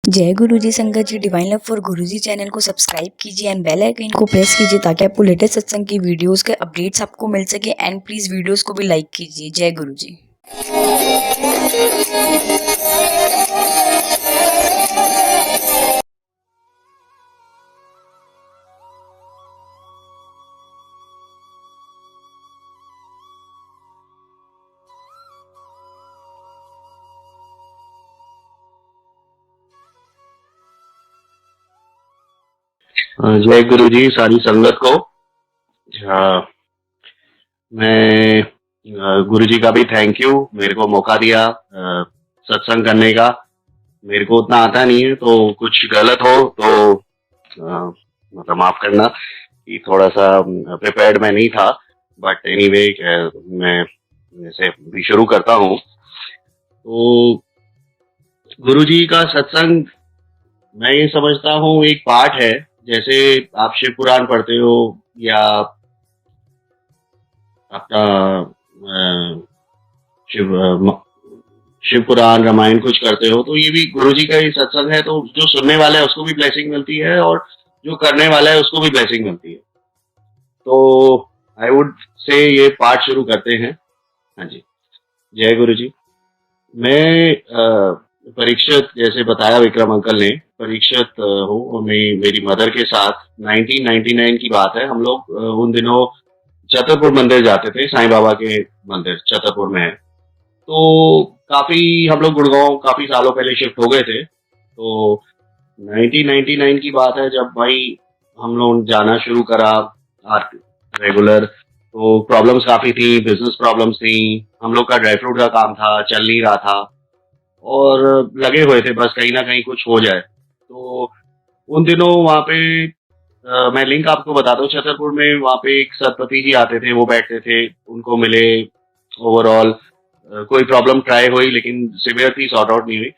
जय गुरुजी संगत जी। Divine love for Guruji channel को सब्सक्राइब कीजिए एंड बेल आइकन को प्रेस कीजिए ताकि आपको लेटेस्ट सत्संग की वीडियोस के अपडेट्स आपको मिल सके। एंड प्लीज वीडियोस को भी लाइक कीजिए। जय गुरुजी। जय गुरु जी सारी संगत को। मैं गुरु जी का भी थैंक यू, मेरे को मौका दिया सत्संग करने का। मेरे को उतना आता नहीं है, तो कुछ गलत हो तो मतलब माफ करना कि थोड़ा सा प्रिपेयर्ड मैं नहीं था। बट एनीवे मैं जैसे भी शुरू करता हूँ। तो गुरु जी का सत्संग मैं ये समझता हूँ एक पार्ट है। जैसे आप शिव पुराण पढ़ते हो या अपना शिव पुराण रामायण कुछ करते हो, तो ये भी गुरु जी का ही सत्संग है। तो जो सुनने वाला है उसको भी ब्लेसिंग मिलती है और जो करने वाला है उसको भी ब्लेसिंग मिलती है। तो आई वुड से ये पार्ट शुरू करते हैं। हाँ जी, जय गुरु जी। मैं परीक्षित, जैसे बताया विक्रम अंकल ने, परीक्षित हूँ और मेरी मदर के साथ 1999 की बात है। हम लोग उन दिनों छतरपुर मंदिर जाते थे, साईं बाबा के मंदिर छतरपुर में है। तो काफी हम लोग गुड़गांव काफी सालों पहले शिफ्ट हो गए थे। तो 1999 की बात है जब भाई हम लोग जाना शुरू करा रेगुलर। तो प्रॉब्लम्स काफी थी, बिजनेस प्रॉब्लम्स थी। हम लोग का ड्राई फ्रूट का काम था, चल नहीं रहा था और लगे हुए थे बस कहीं ना कहीं कुछ हो जाए। तो उन दिनों वहाँ पे मैं लिंक आपको बताता हूँ। छतरपुर में वहाँ पे एक सतपति जी आते थे, वो बैठते थे, उनको मिले। ओवरऑल कोई प्रॉब्लम ट्राई हुई लेकिन सिवियर थी, सॉर्ट आउट नहीं हुई।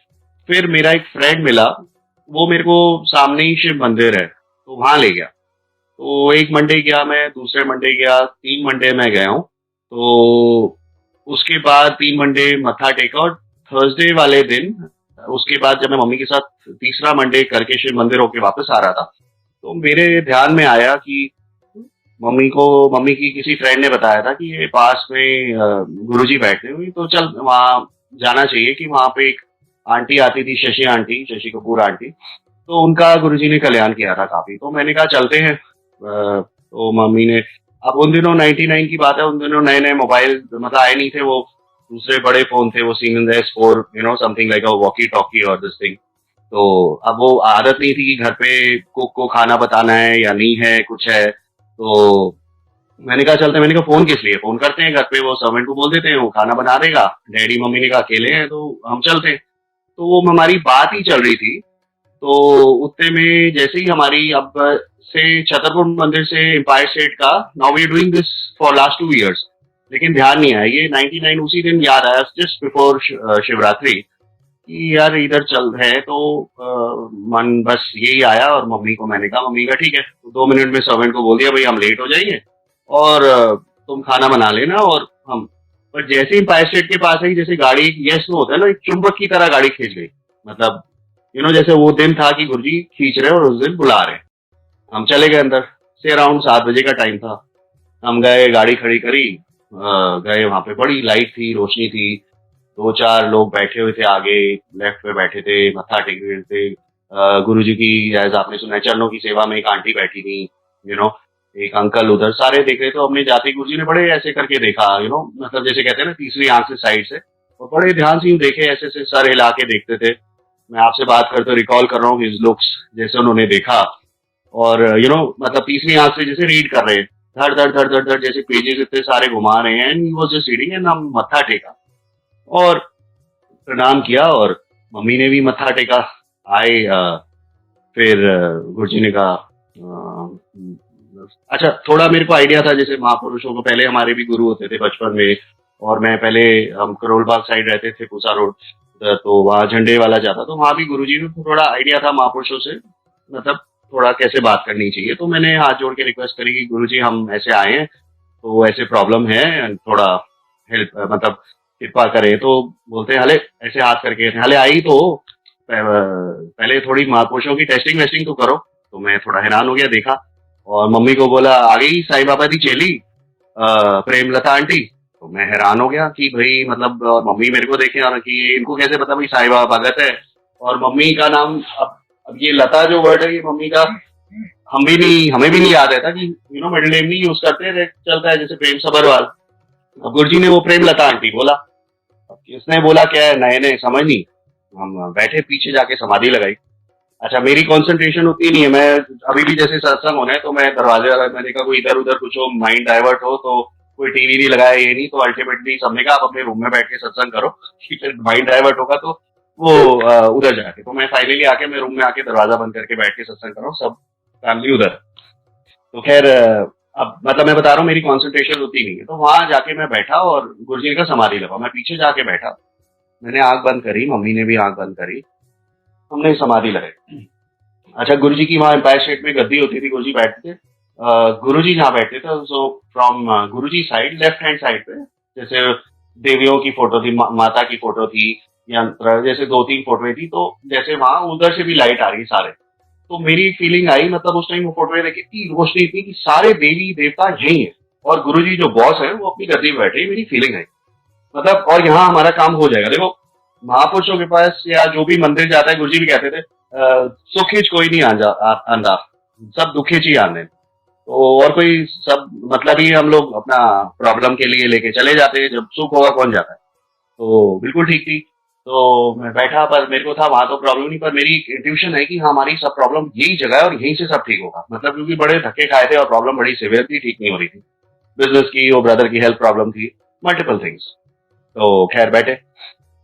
फिर मेरा एक फ्रेंड मिला, वो मेरे को सामने ही शिव मंदिर है तो वहां ले गया। तो एक मंडे गया मैं, दूसरे मंडे गया, 3 मंडे मैं गया हूँ। तो उसके बाद 3 मंडे मत्था टेका और थर्सडे वाले दिन, उसके बाद जब मैं मम्मी के साथ तीसरा मंडे करके शिव मंदिर होके वापस आ रहा था, तो मेरे ध्यान में आया कि मम्मी की किसी फ्रेंड ने बताया था कि ये पास में गुरुजी बैठते हुए, तो चल वहाँ जाना चाहिए। कि वहाँ पे एक आंटी आती थी, शशि कपूर आंटी। तो उनका गुरुजी ने कल्याण किया था काफी, तो मैंने कहा चलते हैं। तो मम्मी ने, अब उन दिनों 99 की बात है, उन दिनों नए नए मोबाइल मतलब आए नहीं थे। वो दूसरे बड़े फोन थे, वो Siemens S4 समथिंग लाइक अ वॉकी टॉकी और दिस थिंग। तो अब वो आदत नहीं थी कि घर पे कुक को खाना बताना है या नहीं है, कुछ है। तो मैंने कहा चलते हैं। मैंने कहा फोन किस लिए, फोन करते हैं घर पे, वो सर्वेंट को बोल देते हैं, वो खाना बना देगा। डैडी मम्मी ने कहा अकेले हैं तो हम चलते हैं। तो वो हमारी बात ही चल रही थी। तो उतने में जैसे ही हमारी, अब से छतरपुर मंदिर से एम्पायर स्टेट का, now we are doing this for last 2 years, लेकिन ध्यान नहीं आया। ये 99 उसी दिन याद आया, जस्ट बिफोर शिवरात्रि, कि यार इधर चल है। तो मन बस यही आया और मम्मी को मैंने कहा, मम्मी का ठीक है। तो 2 मिनट में सर्वेंट को बोल दिया भाई हम लेट हो जाएंगे और तुम खाना बना लेना। और हम, पर जैसे ही एम्पायर स्टेट के पास आई, जैसे गाड़ी, यस नो होता है ना, एक चुंबक की तरह गाड़ी खींच गई। मतलब जैसे वो दिन था कि गुरुजी खींच रहे और उस दिन बुला रहे। हम चले गए अंदर। से अराउंड 7 बजे का टाइम था। हम गए, गाड़ी खड़ी करी, गए। वहां पे बड़ी लाइट थी, रोशनी थी। 2-4 लोग बैठे हुए थे आगे, लेफ्ट पे बैठे थे, मत्था टेक रहे थे। गुरुजी की, जैसे आपने सुना है, चरणों की सेवा में एक आंटी बैठी थी, यू नो एक अंकल उधर, सारे देख रहे। तो हमने जाते ही गुरुजी ने बड़े ऐसे करके देखा, मतलब जैसे कहते हैं ना, तीसरी आंख से साइड से, और बड़े ध्यान से यूं देखे, ऐसे से सर हिला के देखते थे। मैं आपसे बात करते रिकॉल कर रहा हूँ हिज लुक्स, जैसे उन्होंने देखा। और मतलब तीसरी आंख से जैसे रीड कर रहे हैं, धड़ धड़ धड़ धड़ धड़, जैसे पेजेस इतने सारे घुमा रहे हैं। And he was just reading, and हम मत्था टेका और प्रणाम किया, और मम्मी ने भी मत्था टेका। आए, फिर गुरुजी ने कहा, अच्छा, थोड़ा मेरे को आइडिया था, जैसे महापुरुषों को पहले हमारे भी गुरु होते थे बचपन में। और मैं पहले, हम करोल बाग साइड रहते थे, पूसा रोड, तो वहाँ झंडे वाला जाता, तो वहाँ भी गुरुजी ने थोड़ा आइडिया था महापुरुषों से, मतलब थोड़ा कैसे बात करनी चाहिए। तो मैंने हाथ जोड़ के रिक्वेस्ट करी कि गुरुजी हम ऐसे आए हैं, तो ऐसे प्रॉब्लम है, थोड़ा हेल्प, मतलब कृपा करें। तो बोलते हैं हले, ऐसे हाथ करके हले आई तो। पहले थोड़ी महापुरुषों की टेस्टिंग वेस्टिंग तो करो। तो मैं थोड़ा हैरान हो गया, देखा और मम्मी को बोला, आ गई साईं बाबा दी चेली प्रेमलता आंटी। तो मैं हैरान हो गया कि भाई मतलब, और मम्मी मेरे को देखे और कि इनको कैसे पता भाई साईं बाबा भगत है। और मम्मी का नाम, अब ये लता जो वर्ड है ये मम्मी का हमें भी नहीं याद रहता कि मिडिल नेम नहीं यूज करते, चलता है जैसे प्रेम सबरवाल। अब गुरुजी ने वो प्रेमलता आंटी बोला। अब किसने बोला क्या है, नए नए समझ नहीं। हम बैठे पीछे जाके समाधि लगाई। अच्छा, मेरी कंसंट्रेशन उतनी नहीं है, मैं अभी भी जैसे सत्संग होना है तो मैं दरवाजे, मैंने कहा कोई इधर उधर कुछ हो, माइंड डाइवर्ट हो तो कोई टीवी नहीं लगाया, ये नहीं तो अल्टीमेटली सबने कहा आप अपने रूम में बैठ के सत्संग करो, फिर माइंड डाइवर्ट होगा तो वो उधर जाके। तो मैं फाइनली आके मैं रूम में आके दरवाजा बंद करके बैठ के सत्संग कर रहा हूँ, सब फैमिली उधर। तो खैर अब मतलब मैं बता रहा हूँ मेरी कंसंट्रेशन होती नहीं है। तो वहां जाके मैं बैठा और गुरुजी का समाधि लगा, मैं पीछे जाके बैठा, मैंने आंख बंद करी, मम्मी ने भी आंख बंद करी, हमने समाधि लगाई। अच्छा, गुरुजी की वहां एम्पायर स्टेट में गद्दी होती थी, गुरुजी बैठते थे। गुरुजी जहाँ बैठते थे, so from Guruji side left hand side पे जैसे देवियों की फोटो थी, माता की फोटो थी, यंत्र जैसे 2-3 फोटो थी, तो जैसे वहां उधर से भी लाइट आ रही सारे। तो मेरी फीलिंग आई, मतलब उस टाइम वो फोटो देखी थी, रोशनी थी कि सारे देवी देवता यही है और गुरुजी जो बॉस है वो अपनी गद्दी पे बैठे, मेरी फीलिंग आई। मतलब और यहाँ हमारा काम हो जाएगा। देखो, महापुरुषों के पास या जो भी मंदिर जाता है, गुरुजी भी कहते थे सुखिच कोई नहीं आंदा, सब दुखिच ही आने। तो और कोई सब मतलब ही हम लोग अपना प्रॉब्लम के लिए लेके चले जाते हैं, जब सुख होगा कौन जाता है। तो बिल्कुल ठीक थी। तो मैं बैठा, पर मेरे को था वहां तो प्रॉब्लम नहीं, पर मेरी इंट्यूशन है कि हाँ हमारी सब प्रॉब्लम यही जगह है और यहीं से सब ठीक होगा। मतलब क्योंकि बड़े धक्के खाए थे और प्रॉब्लम बड़ी सिवियर थी, ठीक नहीं हो रही थी। बिजनेस की, वो ब्रदर की हेल्थ प्रॉब्लम थी, मल्टीपल थिंग्स। तो खैर बैठे,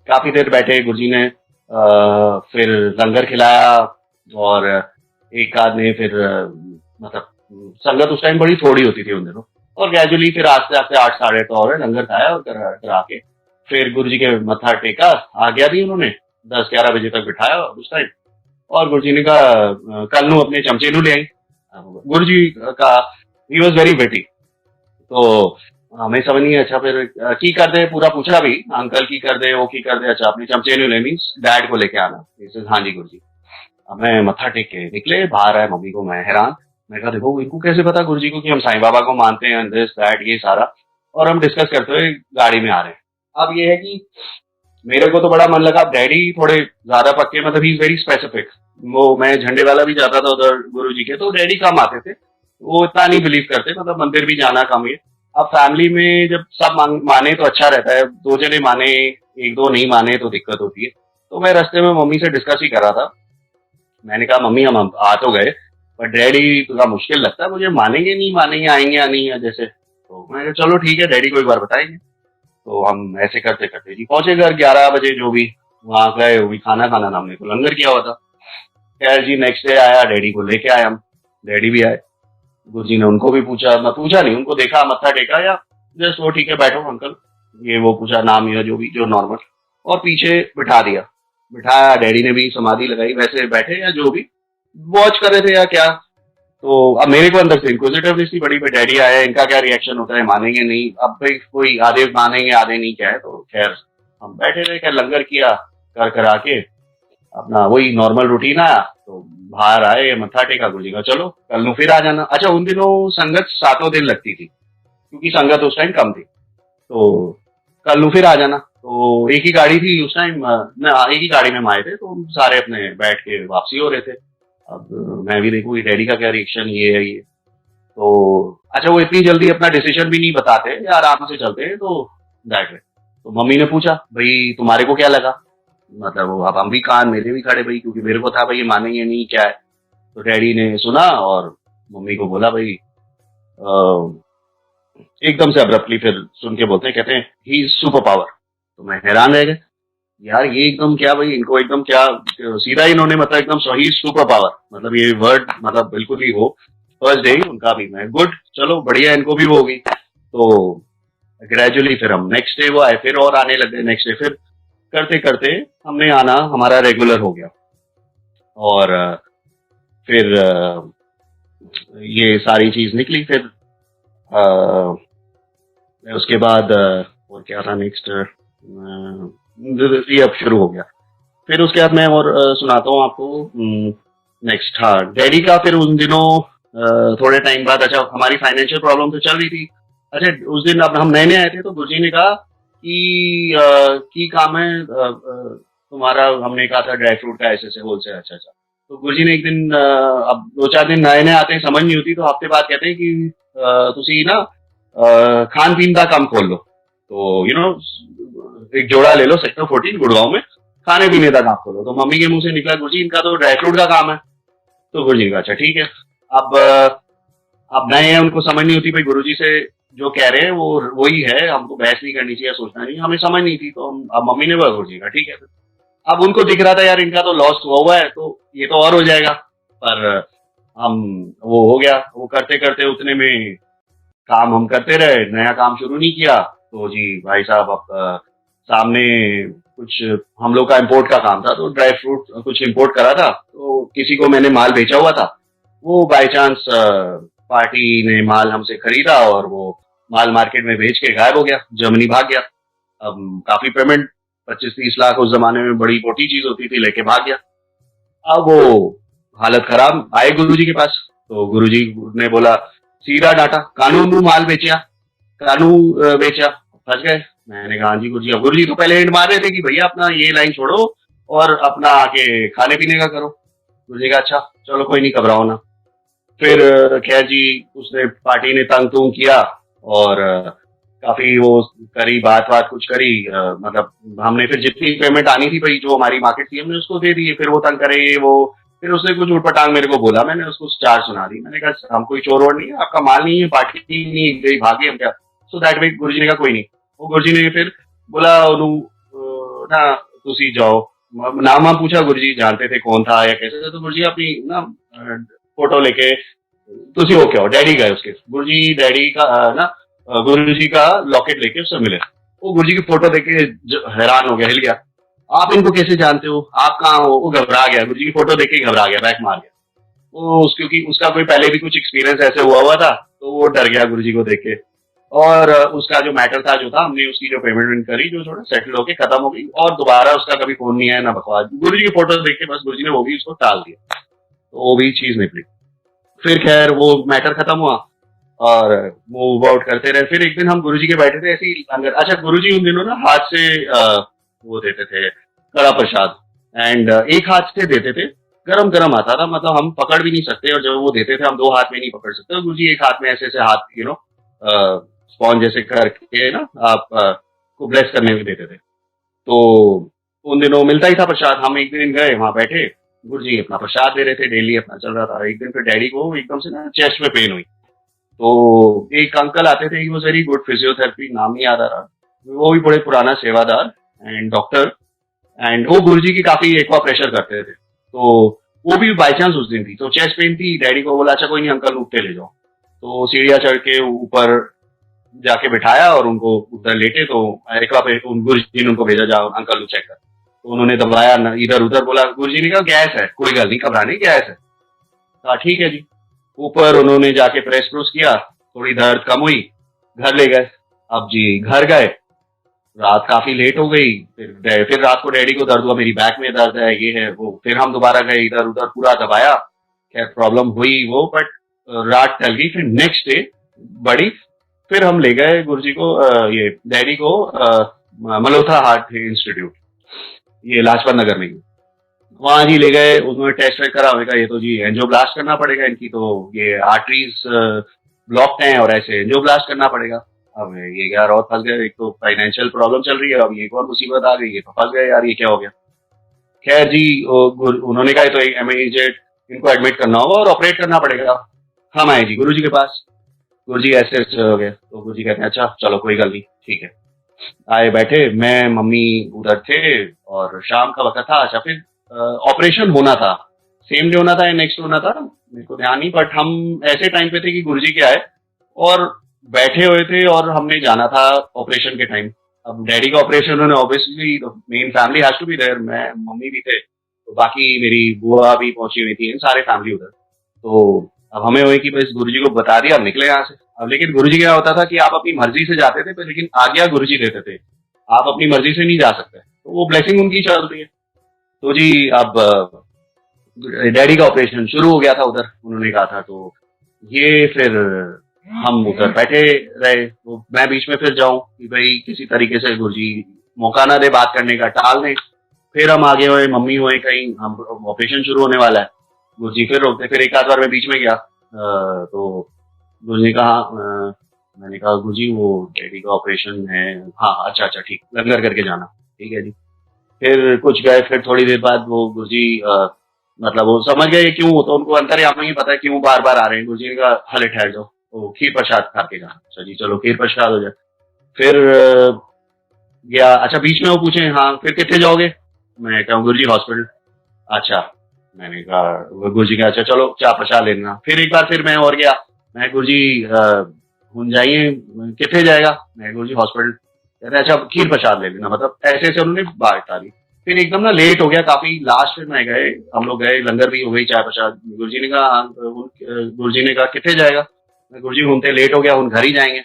काफी देर बैठे, गुरुजी ने फिर लंगर खिलाया और एक आध ने फिर मतलब संगत उस टाइम बड़ी थोड़ी होती थी उन दिनों, और ग्रेजुअली फिर आस्ते आस्ते 8 साढ़े 8 और लंगर खाया और करा के फिर गुरुजी के मत्था टेका, आज्ञा दी उन्होंने, 10-11 बजे तक बिठाया उस टाइम। और गुरुजी ने कहा कल नू अपने चमचे नू ले आई। गुरुजी का ही वॉज वेरी वेटी। तो हमें समझ नहीं। अच्छा फिर की कर दे, पूरा पूछा भी, अंकल की कर दे, वो की कर दे, अच्छा अपनी चमचे नहीं ले, मीन्स डैड को लेके आना। हाँ जी गुरुजी। अब मैं मत्था टेक के निकले, बाहर आए, मम्मी को मैं हैरान, मैं कहा देखो इनको कैसे पता गुरुजी को कि हम साईं बाबा को मानते हैं, दिस दैट ये सारा। और हम डिस्कस करते हुए गाड़ी में आ रहे हैं। अब ये है कि मेरे को तो बड़ा मन लगा, डैडी थोड़े ज्यादा पक्के, मतलब ही इज वेरी स्पेसिफिक। वो मैं झंडे वाला भी जाता था उधर गुरुजी के, तो डैडी कम आते थे, वो इतना नहीं बिलीव करते, मतलब मंदिर भी जाना कम ही। अब फैमिली में जब सब माने तो अच्छा रहता है, 2 जने माने 1-2 नहीं माने तो दिक्कत होती है। तो मैं रास्ते में मम्मी से डिस्कस ही कर रहा था, मैंने कहा मम्मी हम आ तो गए, पर डैडी थोड़ा मुश्किल लगता है मुझे, मानेंगे नहीं मानेंगे, आएंगे या नहीं, या जैसे। तो मैं कहा चलो ठीक है, डैडी को एक बार बताएंगे। तो हम ऐसे करते करते जी पहुंचे घर 11 बजे, जो भी वहां गए, वो भी खाना खाना था, हमने को लंगर किया हुआ था। खैर जी नेक्स्ट डे आया, डैडी को लेके आए हम, डैडी भी आए। गुरुजी ने उनको भी पूछा, मैं पूछा नहीं, उनको देखा, मत्था टेका, या जस्ट वो ठीक है बैठो अंकल, ये वो पूछा नाम या जो भी, जो नॉर्मल, और पीछे बिठा दिया। बिठाया, डैडी ने भी समाधि लगाई, वैसे बैठे या जो भी वॉच कर रहे थे या क्या। तो अब मेरे को अंदर से इंक्विजिटिवनेस थी बड़ी, डैडी आया, इनका क्या रिएक्शन होता है, मानेंगे नहीं। अब भाई कोई आधे मानेंगे आधे नहीं, क्या है। तो खैर हम बैठे रहे, खैर लंगर किया कर करा के, अपना वही नॉर्मल रूटीन आया। तो बाहर आए, मत्था टेका, गुरुजी का चलो कल नु फिर आ जाना। अच्छा उन दिनों संगत 7 दिन लगती थी, क्योंकि संगत उस टाइम कम थी, तो कल नु फिर आ जाना। तो एक ही गाड़ी थी उस टाइम, एक ही गाड़ी में हम आए थे, तो हम सारे अपने बैठ के वापसी हो रहे थे। अब मैं भी देखूँ डैडी का क्या रिएक्शन, ये है ये। तो अच्छा वो इतनी जल्दी अपना डिसीजन भी नहीं बताते या आराम से चलते हैं, तो दैट वे। तो मम्मी ने पूछा भाई तुम्हारे को क्या लगा, मतलब वो अब हम भी कान मेरे भी खड़े भाई, क्योंकि मेरे को था भाई ये मानेंगे नहीं क्या है। तो डैडी ने सुना और मम्मी को बोला भाई एकदम से अब्रप्टली फिर सुन के बोलते हैं, कहते हैं ही इज सुपर पावर। तो मैं हैरान रह गया, यार ये एकदम क्या भाई, इनको एकदम क्या, सीधा ही इन्होंने मतलब एकदम सही सुपर पावर, मतलब ये वर्ड मतलब बिल्कुल ही हो। फर्स्ट डे ही उनका भी, मैं गुड चलो बढ़िया, इनको भी वो होगी। तो ग्रेजुअली फिर हम नेक्स्ट डे वो आए, फिर और आने लग गए, नेक्स्ट डे फिर करते करते हमने आना हमारा रेगुलर हो गया। और फिर ये सारी चीज निकली। फिर उसके बाद और क्या था नेक्स्ट, ये अब शुरू हो गया। फिर उसके बाद मैं और सुनाता हूँ आपको नेक्स्ट। हाँ, डैडी का फिर उन दिनों थोड़े टाइम बाद, अच्छा हमारी फाइनेंशियल प्रॉब्लम तो चल रही थी। अच्छा उस दिन अब हम नए नए आए थे, तो गुरुजी ने कहा कि काम है तुम्हारा, हमने कहा था ड्राई फ्रूट का ऐसे ऐसे होलसेल। अच्छा अच्छा। तो गुरुजी ने एक दिन अब 2-4 दिन नए नए आते हैं, समझ नहीं होती, तो हफ्ते बाद कहते हैं कि तुसी ना खान पीन का काम खोल लो। तो एक जोड़ा ले लो सेक्टर 14 गुड़गांव में, खाने पीने का काम खोलो। तो मम्मी के मुंह से निकला, गुरुजी इनका तो ड्राई फ्रूट का काम है। तो गुरुजी ने कहा अच्छा ठीक है। अब अब नए हैं, उनको समझ नहीं होती भाई गुरुजी से जो कह रहे हैं वो वही है, हमको बहस नहीं करनी चाहिए, सोचना नहीं, हमें समझ नहीं थी। तो अब मम्मी ने बोला गुरुजी का ठीक है। अब उनको दिख रहा था यार इनका तो लॉस हुआ है, तो ये तो और हो जाएगा। पर हम वो हो गया, वो करते करते उतने में काम हम करते रहे, नया काम शुरू नहीं किया। तो जी भाई साहब, अब सामने कुछ हम लोग का इंपोर्ट का काम था, तो ड्राई फ्रूट कुछ इंपोर्ट करा था, तो किसी को मैंने माल बेचा हुआ था। वो बाय चांस पार्टी ने माल हमसे खरीदा और वो माल मार्केट में बेच के गायब हो गया, जर्मनी भाग गया। अब काफी पेमेंट, 25-30 लाख उस जमाने में बड़ी मोटी चीज होती थी, लेके भाग गया। अब वो हालत खराब, आए गुरुजी के पास। तो गुरुजी ने बोला, सीधा डांटा, कानून में माल बेचा, कानून बेचा, फंस गए। मैंने कहा हाँ जी गुरुजी। अब गुरुजी तो पहले हिंट मार रहे थे कि भैया अपना ये लाइन छोड़ो और अपना आके खाने पीने का करो। गुरुजी का अच्छा चलो कोई नहीं, घबराओ ना। फिर खैर जी, उसने पार्टी ने तंग तुंग किया और काफी वो करी, बात बात कुछ करी, मतलब हमने फिर जितनी पेमेंट आनी थी भाई, जो हमारी मार्केट थी, हमने उसको दे दी। फिर वो तंग करे ये वो, फिर उसने कुछ उठपटांग मेरे को बोला, मैंने उसको चार सुना दी। मैंने कहा हम कोई चोर वोर नहीं है, आपका माल नहीं है, पार्टी नहीं गई, भागे हम क्या। सो दैट वे गुरुजी ने कहा कोई नहीं। वो गुरुजी ने फिर बोला ना तुसी जाओ, नाम वाम पूछा, गुरुजी जानते थे कौन था या कैसे। तो गुरुजी अपनी ना फोटो लेके, तुसी हो क्या हो, डैडी गए उसके। गुरुजी डैडी का ना गुरुजी का लॉकेट लेके उससे मिले। वो गुरुजी की फोटो देख के हैरान हो गया, हिल गया। आप इनको कैसे जानते हो, आप कहाँ हो। वो घबरा गया, गुरुजी की फोटो देख के घबरा गया, बैक मार गया। वो क्योंकि उसका कोई पहले भी कुछ एक्सपीरियंस ऐसे हुआ था, तो वो डर गया गुरुजी को देख के। और उसका जो मैटर था जो था, हमने उसकी जो पेमेंट करी, जो थोड़ा सेटल होके खत्म हो गई, और दोबारा उसका कभी फोन नहीं आया ना बकवास। गुरुजी की फोटो देख के बस गुरुजी ने वो भी उसको टाल दिया, तो वो भी चीज निकली। फिर खैर वो मैटर खत्म हुआ और मूव आउट करते रहे। फिर एक दिन हम गुरुजी के बैठे थे ऐसे ही अंदर। अच्छा गुरुजी उन दिनों ना हाथ से वो देते थे कड़ा प्रसाद, एंड एक हाथ से देते थे, गरम गरम आता था, मतलब हम पकड़ भी नहीं सकते। और जब वो देते थे हम दो हाथ में नहीं पकड़ सकते, तो गुरुजी एक हाथ में ऐसे ऐसे हाथ स्पॉन्ज जैसे करके ना आप को ब्लेस करने में देते थे। तो उन दिनों मिलता ही था प्रसाद। हम एक दिन गए, वहां बैठे, गुरुजी अपना प्रसाद दे रहे थे, डेली अपना चल रहा था। एक दिन फिर डैडी को एकदम से ना चेस्ट में पेन हुई। तो एक अंकल आते थे, he was very good, physiotherapy, नाम नहीं याद आ रहा, वो भी बड़े पुराना सेवादार एंड डॉक्टर, एंड वो गुरुजी की काफी एक्वा प्रेशर करते थे। तो वो भी बाई चांस उस दिन थी, तो चेस्ट पेन थी। डैडी को बोला अच्छा कोई नहीं अंकल, उठते ले जाओ। तो सीढ़ियां चढ़ के ऊपर जाके बिठाया और उनको उधर लेटे। तो एक्वा पे गुरुजी ने उनको भेजा, जाओ अंकल चेक कर। तो उन्होंने दबाया इधर उधर, बोला गुरुजी ने कहा गैस है, कोई गल नहीं घबराने, गैस है। कहा ठीक है जी। ऊपर उन्होंने जाके प्रेस प्रूस किया, थोड़ी दर्द कम हुई, घर ले गए। अब जी घर गए, रात काफी लेट हो गई। फिर रात को डैडी को दर्द हुआ, मेरी बैक में दर्द है, ये है वो। फिर हम दोबारा गए, इधर उधर पूरा दबाया, खैर प्रॉब्लम हुई वो, बट रात टल गई। फिर नेक्स्ट डे बड़ी, फिर हम ले गए गुरुजी को, ये डैडी को मल्होत्रा हार्ट इंस्टीट्यूट, ये लाजपत नगर में। वहां जी ले गए, उन्होंने टेस्ट वेस्ट करा, उन्होंने कहा ये तो जी एंजियोब्लास्ट करना पड़ेगा, इनकी तो ये आर्टरीज ब्लॉक्ड हैं और ऐसे एंजियोब्लास्ट करना पड़ेगा। अब ये यार और फंस गए, एक तो फाइनेंशियल प्रॉब्लम चल रही है, अब ये एक और मुसीबत आ गई, ये तो फंस गए यार, ये क्या हो गया। खैर जी उन्होंने कहा तो इमीडिएट इनको एडमिट करना होगा और ऑपरेट करना पड़ेगा। हम आए जी गुरुजी के पास, गुरुजी ऐसे ऐसे हो गए। तो गुरुजी कहते हैं अच्छा चलो कोई गल नहीं, ठीक है। आए बैठे, मैं मम्मी उधर थे और शाम का वक्त था। अच्छा फिर ऑपरेशन होना था, सेम डे होना था या नेक्स्ट होना था, मेरे को ध्यान नहीं, बट हम ऐसे टाइम पे थे कि गुरुजी के आए और बैठे हुए थे और हमने जाना था ऑपरेशन के टाइम। अब डैडी का ऑपरेशन होने, obviously main family has to be there, मैं मम्मी भी थे, तो बाकी मेरी बुआ भी पहुंची हुई थी, सारे फैमिली उधर। तो अब हमें हुई कि बस गुरुजी को बता दिया, अब निकले यहाँ से। अब लेकिन गुरुजी क्या होता था कि आप अपनी मर्जी से जाते थे, पर लेकिन आज्ञा गुरुजी देते थे, आप अपनी मर्जी से नहीं जा सकते, तो वो ब्लेसिंग उनकी चल रही है। तो जी अब डैडी का ऑपरेशन शुरू हो गया था उधर, उन्होंने कहा था। तो ये फिर हम उधर बैठे रहे, तो मैं बीच में फिर जाऊं कि भाई किसी तरीके से गुरुजी मौका ना दे बात करने का, टाल दें। फिर हम आगे हुए, मम्मी हुए कहीं, हम ऑपरेशन शुरू होने वाला है, गुरुजी फिर रोकते। फिर एक आध बार मैं बीच में गया, तो गुरुजी ने कहा, मैंने कहा गुरुजी वो डैडी का ऑपरेशन है। हाँ अच्छा अच्छा ठीक, लंगर करके जाना, ठीक है जी। फिर कुछ गए, फिर थोड़ी देर बाद वो गुरुजी मतलब वो समझ गए क्यों, तो उनको अंतर्यामी ही पता है क्यों बार बार आ रहे हैं। गुरुजी ने कहा हले ठहर जाओ, तो खीर प्रसाद खा के जाना। अच्छा जी चलो खीर प्रसाद हो जाए। फिर गया, अच्छा बीच में वो पूछे हाँ फिर कितने जाओगे, मैं कहूँ गुरुजी हॉस्पिटल। अच्छा, मैंने कहा गुरुजी का अच्छा चलो चाय प्रसाद ले लेना। फिर एक बार फिर मैं और गया, मैं गुरुजी हुन जाइए कितने जाएगा, मैं गुरुजी हॉस्पिटल। कहते अच्छा खीर प्रसाद ले लेना, मतलब ऐसे ऐसे उन्होंने बात टाली। फिर एकदम ना लेट हो गया काफी, लास्ट में मैं गए, हम लोग गए, लंगर भी हो गई, चाय प्रसाद। गुरुजी ने कहा गुरुजी ने कहा कितने जाएगा, मैं गुरुजी घूमते लेट हो गया, उन घर ही जाएंगे,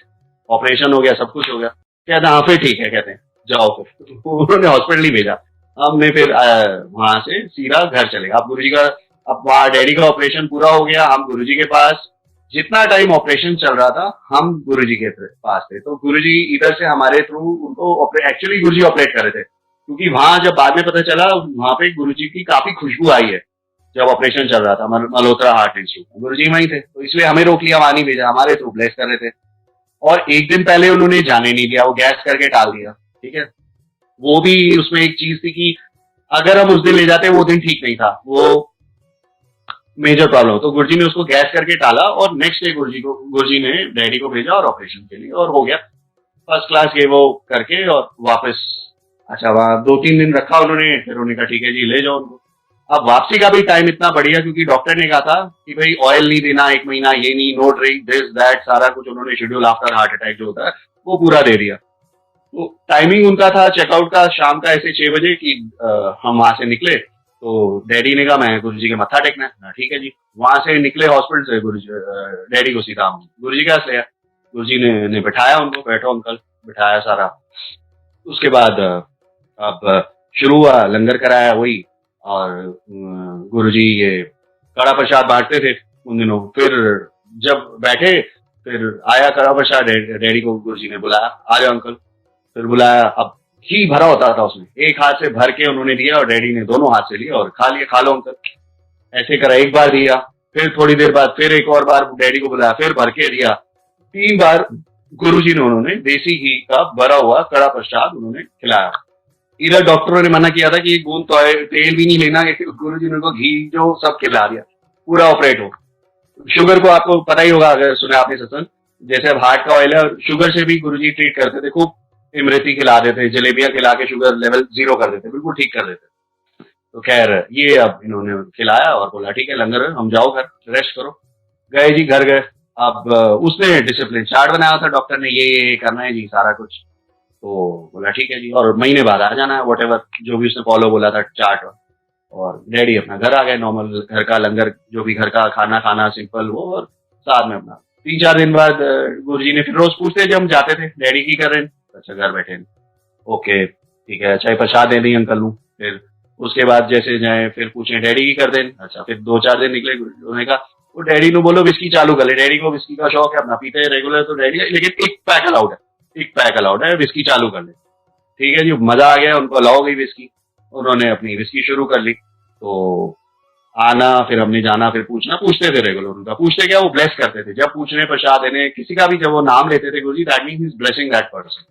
ऑपरेशन हो गया, सब कुछ हो गया। कहते हाँ फिर ठीक है, कहते हैं जाओ फिर। उन्होंने हॉस्पिटल ही भेजा। हमने फिर वहां से सीधा घर चले। अब गुरुजी का, अब वहाँ डैडी का ऑपरेशन पूरा हो गया, हम गुरुजी के पास, जितना टाइम ऑपरेशन चल रहा था हम गुरुजी के पास थे। तो गुरुजी इधर से हमारे थ्रू उनको, एक्चुअली गुरुजी ऑपरेट कर रहे थे, क्योंकि वहां जब बाद में पता चला वहां पे गुरुजी की काफी खुशबू आई है। जब ऑपरेशन चल रहा था मल्होत्रा हार्ट इंस्टीट्यूट, गुरुजी वहीं थे, तो इसलिए हमें रोक लिया, वहां नहीं भेजा, हमारे थ्रू ब्लेस कर रहे थे। और एक दिन पहले उन्होंने जाने नहीं दिया, वो गैस करके टाल दिया, ठीक है। वो भी उसमें एक चीज थी कि अगर हम उस दिन ले जाते वो दिन ठीक नहीं था, वो मेजर प्रॉब्लम। तो गुरुजी ने उसको गैस करके टाला, और नेक्स्ट डे गुरुजी ने डैडी को भेजा और ऑपरेशन के लिए, और हो गया फर्स्ट क्लास ये वो करके, और वापस अच्छा वहां 2-3 दिन रखा उन्होंने, फिर उन्होंने कहा ठीक है जी ले जाओ उनको। अब वापसी का भी टाइम इतना बढ़िया, क्योंकि डॉक्टर ने कहा था कि भाई ऑयल नहीं देना 1 महीना, ये नहीं, नो ड्रिंक, दिस दैट, सारा कुछ उन्होंने शेड्यूल आफ्टर हार्ट अटैक जो होता है वो पूरा दे दिया। तो टाइमिंग उनका था चेकआउट का शाम का ऐसे 6 बजे की, हम वहां से निकले। तो डैडी ने कहा मैं गुरुजी के मत्था टेकना है, ठीक है जी। वहां से निकले हॉस्पिटल से, गुरुजी डैडी को सीधा हम गुरुजी के पास ले आए। गुरुजी ने बिठाया उनको, बैठो अंकल, बिठाया सारा। उसके बाद अब शुरू हुआ, लंगर कराया वही, और गुरुजी ये कड़ा प्रसाद बांटते थे उन दिनों। फिर जब बैठे, फिर आया कड़ा प्रसाद, डैडी को गुरुजी ने बुलाया, आ जाओ अंकल। फिर बुलाया, अब घी भरा होता था उसमें, एक हाथ से भर के उन्होंने दिया, और डैडी ने दोनों हाथ से लिया और खा लिया, खा लो अंकल, ऐसे करा। एक बार दिया, फिर थोड़ी देर बाद फिर एक और बार डैडी को बुलाया, फिर भर के दिया। 3 बार गुरुजी ने उन्होंने देसी घी का भरा हुआ कड़ा प्रसाद उन्होंने खिलाया। इधर डॉक्टरों ने मना किया था कि एक बूंद तेल भी नहीं लेना, गुरुजी ने उनको घी जो सब खिला दिया, पूरा ऑपरेट हो। शुगर को आपको पता ही होगा, अगर सुना आपने सत्संग, जैसे अब हार्ट का ऑयल है, और शुगर से भी गुरुजी ट्रीट करते थे, खूब इमरती खिला देते, जलेबियां खिला के शुगर लेवल 0 कर देते, बिल्कुल ठीक कर देते। तो खैर ये अब इन्होंने खिलाया और बोला ठीक है लंगर है, हम जाओ घर रेस्ट करो। गए जी घर गए। अब उसने डिसिप्लिन चार्ट बनाया था डॉक्टर ने, ये करना है जी सारा कुछ। तो बोला ठीक है जी, और महीने बाद आ जाना है, वॉट जो भी उसने फॉलो बोला था चार्ट। और डैडी अपना घर आ गए, नॉर्मल घर का लंगर, जो भी घर का खाना खाना सिंपल वो, और साथ में अपना 3-4 दिन बाद गुरुजी ने फिर रोज पूछते जब हम जाते थे डैडी की कर रहे हैं, अच्छा घर बैठे हैं, ओके ठीक है, अच्छा प्रसाद दे दी अंकल नू। फिर उसके बाद जैसे जाए फिर पूछे डैडी की कर दें, अच्छा फिर 2-4 दिन निकले, उन्होंने कहा वो डैडी नु बोलो विस्की चालू कर ले, डैडी को विस्की का शौक है, अपना पीते हैं रेगुलर, तो डैडी, लेकिन एक पैक अलाउड है, विस्की चालू कर ले। ठीक है जी, मजा आ गया, उनको अलाउ गई विस्की, उन्होंने अपनी विस्की शुरू कर ली। तो आना, फिर हमने जाना, फिर पूछना, पूछते थे रेगुलर, उनका पूछते क्या वो ब्लेस करते थे, जब पूछने प्रसाद देने किसी का भी, जब वो नाम लेते थे Guruji, that means blessing that person.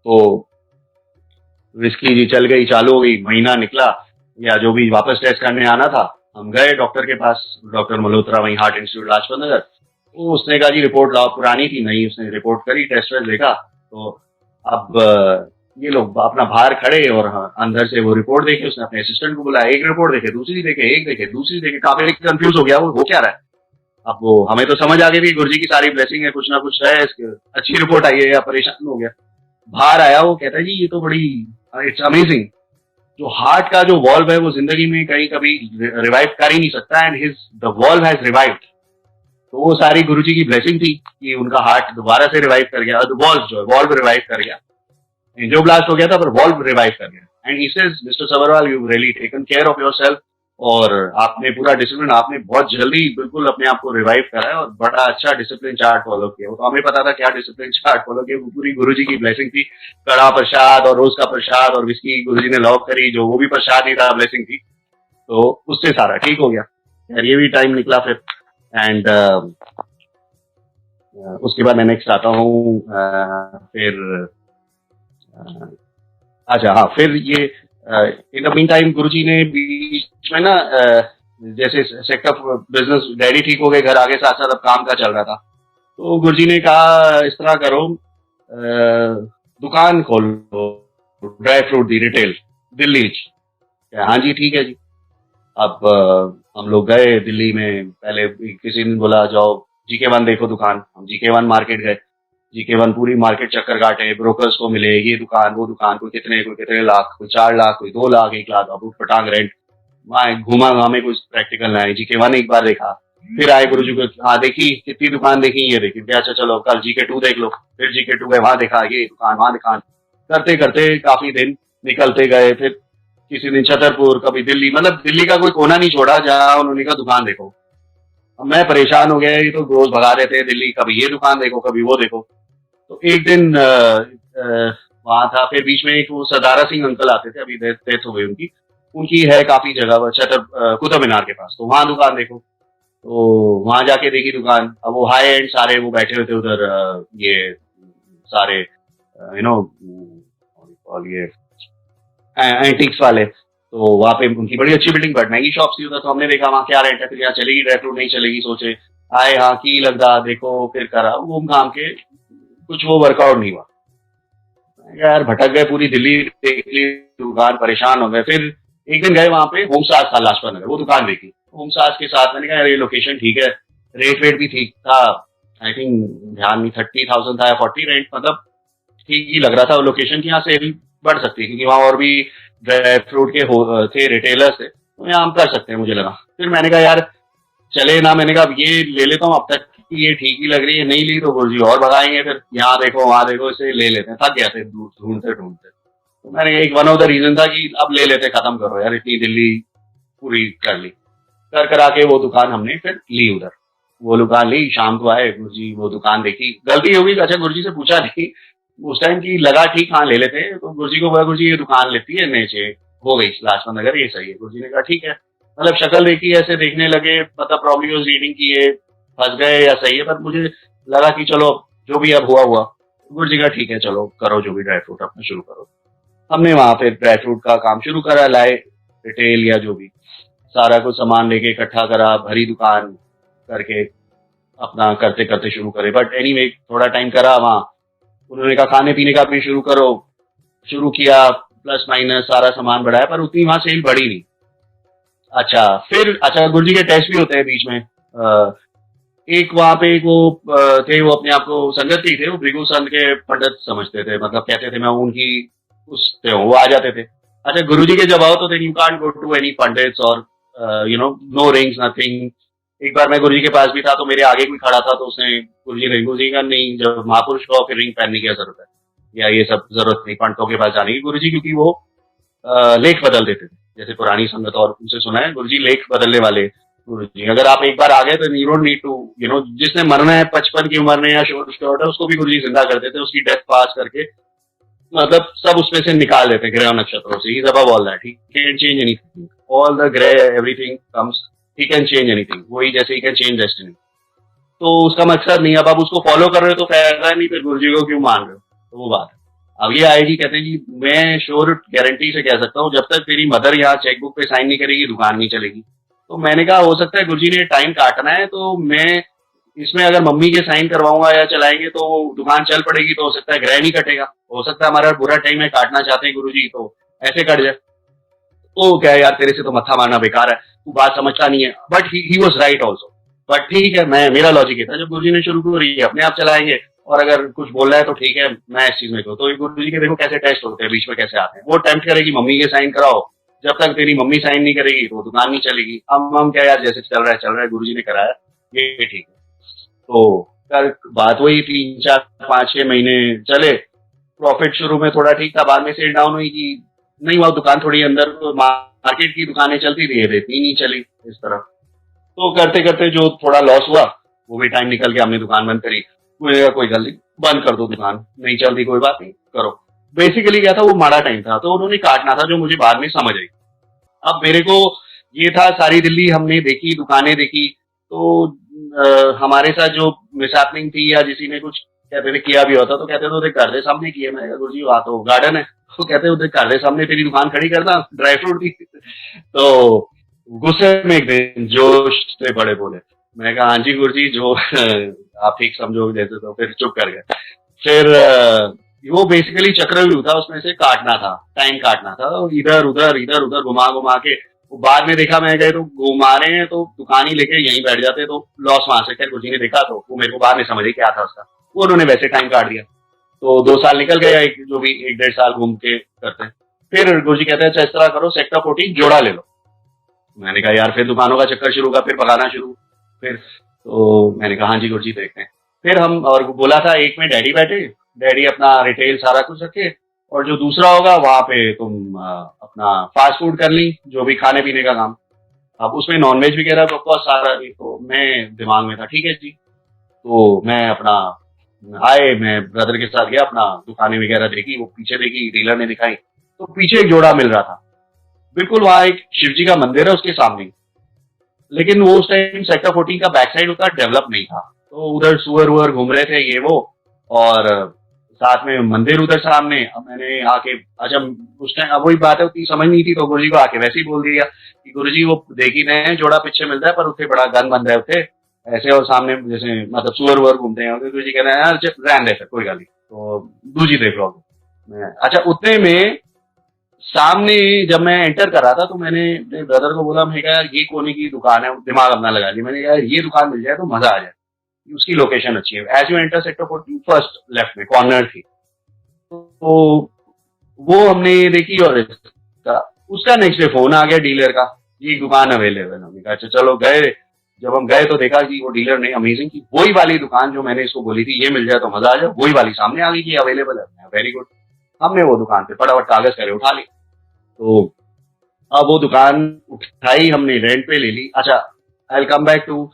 तो विस्की जी चल गई, चालू हो गई, महीना निकला, या जो भी वापस टेस्ट करने आना था, हम गए डॉक्टर के पास, डॉक्टर मल्होत्रा, वहीं हार्ट इंस्टीट्यूट लाजपत नगर। तो उसने कहा जी रिपोर्ट लाओ, पुरानी थी नहीं, उसने रिपोर्ट करी, टेस्ट वेस्ट देखा। तो अब ये लोग अपना बाहर खड़े, और अंदर से वो रिपोर्ट देखे, उसने अपने असिस्टेंट को बुलाया, एक रिपोर्ट देखे, दूसरी देखे, एक देखे, दूसरी देखे, काफी कंफ्यूज हो गया वो हो क्या रहा है। अब वो हमें तो समझ आ गई थी गुरुजी की सारी ब्लेसिंग है, कुछ ना कुछ है, अच्छी रिपोर्ट आई है, या परेशान हो गया। बाहर आया, वो कहता है जी ये तो बड़ी, इट्स अमेजिंग, जो हार्ट का जो वॉल्व है वो जिंदगी में कहीं कभी रिवाइव कर ही नहीं सकता, and his the valve has revived. तो वो सारी गुरुजी की ब्लेसिंग थी कि उनका हार्ट दोबारा से रिवाइव कर गया, वॉल्व रिवाइव कर गया। एंजियोब्लास्ट हो गया था पर वॉल्व रिवाइव कर गया। And he says mister Sabharwal you really taken care of yourself, और आपने पूरा डिसिप्लिन, आपने बहुत जल्दी बिल्कुल अपने आप को रिवाइव करा है और बड़ा अच्छा डिसिप्लिन चार्ट फॉलो किया। तो हमें पता था क्या डिसिप्लिन चार्ट फॉलो किया, वो पूरी गुरुजी की ब्लेसिंग थी। कड़ा प्रसाद और रोज का प्रसाद और विस्की गुरुजी ने लॉक करी, जो वो भी प्रसाद ही था, ब्लेसिंग थी। तो उससे सारा ठीक हो गया यार। ये भी टाइम निकला फिर। एंड उसके बाद मैं नेक्स्ट आता हूँ फिर अच्छा हाँ, फिर ये इन द मीन टाइम गुरुजी ने बीच में ना जैसे सेक्टर बिजनेस, डैडी ठीक हो गए, घर आगे, साथ साथ अब काम का चल रहा था। तो गुरुजी ने कहा इस तरह करो, दुकान खोलो ड्राई फ्रूट दी, रिटेल, दिल्ली। हाँ जी ठीक है जी। अब हम लोग गए दिल्ली में, पहले किसी ने बोला जाओ GK1 देखो दुकान, हम GK1 मार्केट गए। GK1 पूरी मार्केट चक्कर काटे, ब्रोकर्स को मिले, ये दुकान वो दुकान, कोई कितने लाख, कोई 4 लाख, कोई 2 लाख, 1 लाख, अब पटांग रेंट। वहाँ घूमा, हमें कुछ प्रैक्टिकल ना है। GK1 एक बार देखा, फिर आए गुरुजी को, हाँ देखी, कितनी दुकान देखी, ये देखी, अच्छा चलो कल GK2 देख लो। फिर GK2 गए, वहां देखा, ये दुकान, वहां दुकान, करते करते काफी दिन निकलते गए। फिर किसी दिन छतरपुर, कभी दिल्ली, मतलब दिल्ली का कोई कोना नहीं छोड़ा जहाँ उन्होंने कहा दुकान देखो। अब मैं परेशान हो गया, ये तो रोज भगा रहे थे दिल्ली, कभी ये दुकान देखो, कभी वो देखो। तो एक दिन वहां था, फिर बीच में एक वो सरदारा सिंह अंकल आते थे, अभी डेथ हो गई उनकी। उनकी है काफी जगह कुतुब मीनार के पास, तो वहां दुकान देखो। तो वहां जाके देखी दुकान। अब वो हाई एंड सारे वो बैठे हुए थे उधर, ये सारे यू नो ये एंटिक्स वाले। तो वहां पे उनकी बड़ी अच्छी बिल्डिंग, बट महंगी शॉप थी उधर। तो हमने देखा वहां क्या रेंट है, फिर यहाँ चलेगी ड्राई फ्रूट, नहीं चलेगी, सोचे आए हाँ की लगता देखो, फिर करा घूम घाम के, कुछ वो वर्कआउट नहीं हुआ यार। भटक गए, पूरी दिल्ली देख ली दुकान, परेशान हो गए। फिर एक दिन गए वहां पे, होम सास था लाजपत नगर, वो दुकान देखी होम सास के साथ। मैंने कहा यार ये लोकेशन ठीक है, रेट वेट भी ठीक था, आई थिंक ध्यान नहीं 30,000 था या 40 रेंट, मतलब ठीक ही लग रहा था। लोकेशन की यहाँ सेल बढ़ सकती है क्योंकि वहां और भी ड्राई फ्रूट के थे, रिटेलर्स थे, तो यहाँ हम कर सकते हैं, मुझे लगा। फिर मैंने कहा यार चले ना, मैंने कहा ये ले लेता हूँ, अब तक की ये ठीक ही लग रही है, नहीं ली तो गुरुजी और भगाएंगे, फिर यहाँ देखो वहां देखो, इसे ले लेते हैं। थक गया थे ढूंढते ढूंढते। तो मैंने एक वन ऑफ द रीजन था कि अब ले लेते, खत्म करो यार, इतनी दिल्ली पूरी कर ली। कर करा के वो दुकान हमने फिर ली उधर, वो दुकान ली। शाम को आए गुरुजी, वो दुकान देखी, गलती हो गई, अच्छा गुरुजी से पूछा नहीं उस टाइम की, लगा ठीक हाँ ले लेते। तो गुरुजी को बोला गुरुजी ये दुकान लेती है नीचे, हो गई लाजपत नगर, ये सही है। गुरुजी ने कहा ठीक है, मतलब शक्ल देखी, ऐसे देखने लगे, पता प्रॉब्लम रीडिंग की है, फंस गए या सही है, पर मुझे लगा कि चलो जो भी अब हुआ हुआ। गुरुजी का ठीक है, चलो करो जो भी, ड्राई फ्रूट अपना शुरू करो। हमने वहां पे ड्राई फ्रूट का काम शुरू करा, लाए रिटेल या जो भी, सारा कुछ सामान लेके इकट्ठा करा, भरी दुकान करके अपना करते करते शुरू करे। बट एनीवे थोड़ा टाइम करा वहाँ, उन्होंने कहा खाने पीने का भी शुरू करो, शुरू किया, प्लस माइनस सारा सामान बढ़ाया, पर उतनी वहां सेल बढ़ी नहीं। अच्छा फिर अच्छा गुरुजी के टेस्ट भी होते हैं बीच में। एक वहां पे वो थे, वो अपने आप को संगत ही थे, वो भृगु संत के पंडित समझते थे, मतलब कहते थे मैं उनकी उससे हूँ, वो आ जाते थे। अच्छा गुरुजी के जब आओ तो you can't go to any pandits और नो रिंग्स नथिंग। एक बार मैं गुरुजी के पास भी था, तो मेरे आगे कोई खड़ा था, तो उसने गुरुजी का नहीं, जब महापुरुष को फिर रिंग पहनने की क्या जरूरत है, या ये सब जरूरत नहीं पंडितों के पास जाने की। गुरुजी क्योंकि वो लेख बदल देते थे, जैसे पुरानी संगत और उनसे सुना है, गुरुजी लेख बदलने वाले गुरुजी। अगर आप एक बार आ गए तो यू डोंट नीड टू जिसने मरना है 55 की उम्र में या शॉर्ट है, उसको भी गुरुजी जिंदा कर देते, उसकी डेथ पास करके, मतलब सब उसमें से निकाल देते हैं ग्रह नक्षत्रों से। He above all that, he can change anything, all the grey everything comes, he can change anything, वही जैसे ही कैन चेंज डेस्टिनी। तो उसका मकसद नहीं, अब आप उसको फॉलो कर रहे हो तो फायदा नहीं, फिर गुरुजी को क्यों मान रहे हो, तो वो बात है। अब ये आएगी, कहते हैं कि मैं श्योर गारंटी से कह सकता हूँ, जब तक तेरी मदर यहाँ चेकबुक पे साइन नहीं करेगी दुकान नहीं चलेगी। तो मैंने कहा हो सकता है गुरुजी ने टाइम काटना है, तो मैं इसमें अगर मम्मी के साइन करवाऊंगा या चलाएंगे तो दुकान चल पड़ेगी, तो हो सकता है ग्रह नहीं कटेगा, हो सकता है हमारा बुरा टाइम है, काटना चाहते हैं गुरुजी तो ऐसे कट जाए। तो क्या यार तेरे से तो मत्था मारना बेकार है, तू बात समझता नहीं है। But he was right also. But ठीक है, मैं मेरा लॉजिक ये था, जब गुरुजी ने शुरू करी अपने आप चलाएंगे, और अगर कुछ बोल रहा है तो ठीक है, मैं इस चीज में कहूँ। तो गुरुजी के देखो कैसे टेस्ट होते हैं, बीच में कैसे आते हैं। वो टेम्प्ट करेगी मम्मी के साइन कराओ, जब तक तेरी मम्मी साइन नहीं करेगी तो दुकान नहीं चलेगी। हम क्या यार, जैसे चल रहा है, गुरुजी ने कराया, ये ठीक है। तो कल बात वही 3 4 5 6 महीने चले, प्रॉफिट शुरू में थोड़ा ठीक था, बाद में सेल डाउन हुई कि नहीं हुआ, दुकान थोड़ी अंदर मार्केट की दुकानें चलती रही, इतनी नहीं चली इस तरह। तो करते करते जो थोड़ा लॉस हुआ वो भी टाइम निकल गया, हमने दुकान बंद करी। कोई गल नहीं, बंद कर दो दुकान, नहीं चलती कोई बात नहीं, करो। बेसिकली क्या था, वो माड़ा टाइम था, तो उन्होंने काटना था, जो मुझे बाद में समझ आई। अब मेरे को ये था, सारी दिल्ली हमने देखी, दुकानें देखी, तो हमारे साथ जो मिसहैपनिंग थी या किसी ने कुछ कहते थे किया भी होता, तो कहते थे उधर घर दे सामने किए। मैं गुरु जी वहां तो गार्डन है, तो कहते उधर घर दे सामने तेरी दुकान खड़ी करना, ड्राई फ्रूट की। तो गुस्से में एक दिन जोश से बड़े बोले, मैं कहा हाँ जी गुरु जी, जो आप ठीक समझो जैसे, तो फिर चुप कर गए। फिर वो बेसिकली चक्रव्यूह था, उसमें से काटना था, टाइम काटना था, इधर उधर घुमा घुमा के। वो बाद में देखा मैं गए तो घुमा रहे हैं, तो दुकान ही लेके यहीं बैठ जाते, तो लॉस वहां से। खैर गुरु जी ने देखा, तो वो मेरे को बाद में समझ आई क्या था उसका, वो उन्होंने वैसे टाइम काट दिया। तो 2 साल निकल गया, जो भी 1 डेढ़ साल घूम के करते हैं। फिर गुरु जी कहते हैं अच्छा इस तरह करो, सेक्टर 14 जोड़ा ले लो। मैंने कहा यार, फिर दुकानों का चक्कर शुरू का, फिर पकाना शुरू। फिर तो मैंने कहा हाँ जी गुरु जी देखते हैं। फिर हम, और बोला था एक में डैडी बैठे, डैडी अपना रिटेल सारा कुछ रखे, और जो दूसरा होगा वहां पे तुम अपना फास्ट फूड कर ली, जो भी खाने पीने का काम। अब उसमें नॉनवेज वगैरह बहुत सारा, तो मैं दिमाग में था ठीक है जी। तो मैं अपना मैं ब्रदर के साथ गया, अपना दुकानें वगैरह देखी, वो पीछे देखी, डीलर ने दिखाई, तो पीछे एक जोड़ा मिल रहा था, बिल्कुल वहां एक शिव जी का मंदिर है उसके सामने। लेकिन वो उस टाइम सेक्टर 14 का बैक साइड उतना डेवलप नहीं था, तो उधर सुअर वुअर घूम रहे थे ये वो, और साथ में मंदिर उधर सामने। अब मैंने आके, अच्छा उस टाइम अब वही बात है, उतनी समझ नहीं थी, तो गुरुजी को आके वैसे ही बोल दिया कि गुरुजी वो देख ही रहे हैं, जोड़ा पीछे मिल रहा है, पर उसे बड़ा गन बन रहे थे ऐसे, और सामने जैसे मतलब सुअर वुअर घूमते हैं। गुरुजी कह रहे हैं यार रहन दे, कोई गाली, तो दूजी देख लो। अच्छा उतने में सामने जब मैं एंटर कर रहा था, तो मैंने अपने ब्रदर को बोला, मैं यार ये कोने की दुकान है, दिमाग अपना लगा लिया मैंने, यार ये दुकान मिल जाए तो मजा आ जाए, उसकी लोकेशन अच्छी है। As you enter sector 14 first left में कॉर्नर थी, तो वो हमने देखी। और उसका नेक्स्ट डे फोन आ गया डीलर का, ये दुकान अवेलेबल। हमने कहा अच्छा चलो गए। जब हम गए तो देखा कि वो डीलर ने अमेजिंग की, वही वाली दुकान जो मैंने इसको बोली थी ये मिल जाए तो मजा आ जाए, वही वाली सामने आ गई कि अवेलेबल है। Very good. हमने वो दुकान पे फटाफट कागज करे उठा ली। तो अब वो दुकान उठाई हमने, रेंट पे ले ली। अच्छा I come back to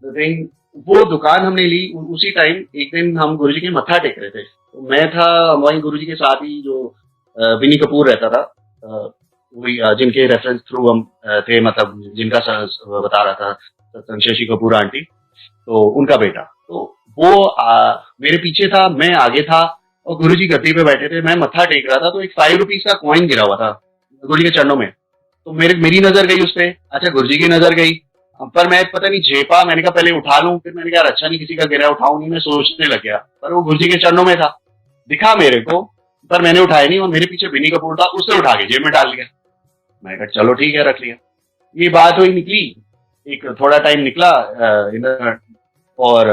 the thing, वो दुकान हमने ली उसी टाइम। एक दिन हम गुरुजी के मत्था टेक रहे थे, तो मैं था वहीं गुरुजी के साथ ही, जो विनी कपूर रहता था, वही जिनके रेफरेंस थ्रू हम थे, मतलब जिनका बता रहा था सत्संग, शशि कपूर आंटी, तो उनका बेटा। तो वो मेरे पीछे था, मैं आगे था, और गुरुजी गद्दी पे बैठे थे, मैं मत्था टेक रहा था। तो एक 5 रुपीज का कॉइन गिरा हुआ था गुरुजी के चरणों में, तो मेरी नजर गई उस पर। अच्छा गुरुजी की नजर गई, पर मैं पता नहीं झेपा, मैंने कहा पहले उठा लूं, फिर मैंने कहा अच्छा नहीं किसी का गिरा, उठाऊं नहीं, मैं सोचने लग गया। पर वो गुरुजी के चरणों में था, दिखा मेरे को, पर मैंने उठाया नहीं। और मेरे पीछे विनी कपूर था, उसने उठा के जेब में डाल लिया। मैंने कहा चलो ठीक है, रख लिया। ये बात हुई, निकली, एक थोड़ा टाइम निकला और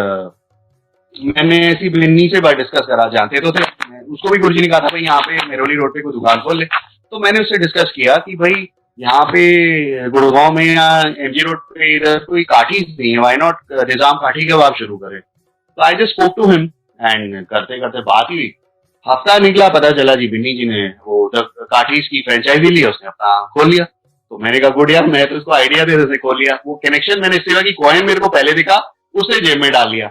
मैंने ऐसी बिन्नी से बात डिस्कस करा, जानते तो थे उसको भी। गुरुजी ने कहा था भाई यहाँ पे मेरोली रोड पे कोई दुकान खोल ले, तो मैंने उससे डिस्कस किया कि भाई यहाँ पे गुड़गांव में या एमजी रोड पे इधर कोई काठी नहीं है, व्हाई नॉट निजाम काठी कबाब शुरू करे। तो I just spoke to him, and करते करते बात हुई। हफ्ता निकला, पता चला जी बिन्नी जी ने वो काठीज की फ्रेंचाइजी ली, उसने अपना खोल लिया। तो मैंने कहा गुड यार, मैं तो उसको आइडिया दे रहे खोल लिया। वो कनेक्शन मैंने इसलिए कि कॉइन मेरे को पहले दिखा, उसने जेब में डाल लिया।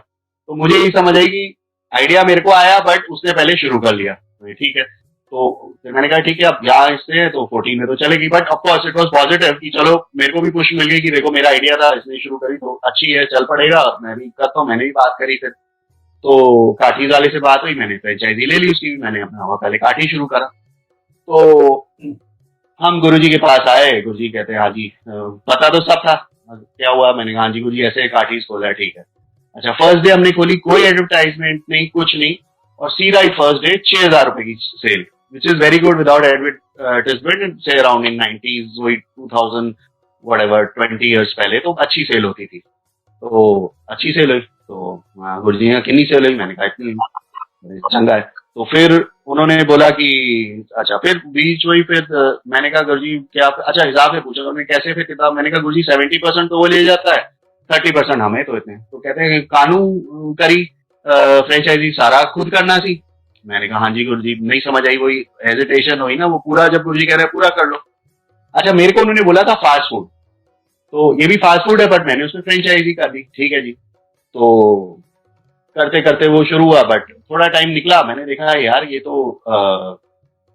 तो मुझे यही समझ आई कि आइडिया मेरे को आया, बट उसने पहले शुरू कर लिया। ठीक है, तो फिर मैंने कहा ठीक है, अब यहाँ इससे तो 14 में तो चलेगी। But of course it was positive कि चलो मेरे को भी पुश मिल गई कि देखो मेरा आइडिया था, इसने शुरू करी तो अच्छी है, चल पड़ेगा। और मैं भी करता हूँ, मैंने भी बात करी। फिर तो काठीज वाले से बात हुई, मैंने फ्रेंचाइजी ले ली उसकी, मैंने अपना पहले काठी शुरू करा। तो हम गुरुजी के पास आए, गुरुजी कहते हैं हाँ जी, पता तो सब था क्या हुआ। मैंने कहा हाँ जी गुरुजी ऐसे काठीज खोला है, ठीक है। अच्छा फर्स्ट डे हमने खोली, कोई एडवर्टाइजमेंट नहीं, कुछ नहीं, और सीधा ही फर्स्ट डे 6,000 रुपए की sale, which is very good without advertisement. से अराउंड इन 90s, वही 2000 व्हाटएवर 20 इयर्स पहले तो अच्छी सेल होती थी। तो अच्छी सेल हुई। तो गुरुजी ने कितनी सेल हुई, मैंने कहा इतनी, चंगा है। तो फिर उन्होंने बोला कि अच्छा, फिर बीच वही, फिर मैंने कहा गुरुजी क्या, अच्छा हिसाब से पूछा उन्होंने कैसे फिर किताब। मैंने कहा गुरुजी 70% तो वो ले जाता है, 30% हमें, तो इतने। तो कहते हैं कानून करी फ्रेंचाइजी सारा खुद करना सी। मैंने कहा हाँ जी गुरुजी, नहीं समझ आई, वही हेजिटेशन हुई ना, वो पूरा जब गुरुजी कह रहे हैं पूरा कर लो। अच्छा, मेरे को उन्होंने बोला था फास्ट फूड, तो ये भी फास्ट फूड है बट मैंने उसमें फ्रेंचाइजी कर दी, ठीक है जी। तो करते करते वो शुरू हुआ, बट थोड़ा टाइम निकला, मैंने देखा यार ये तो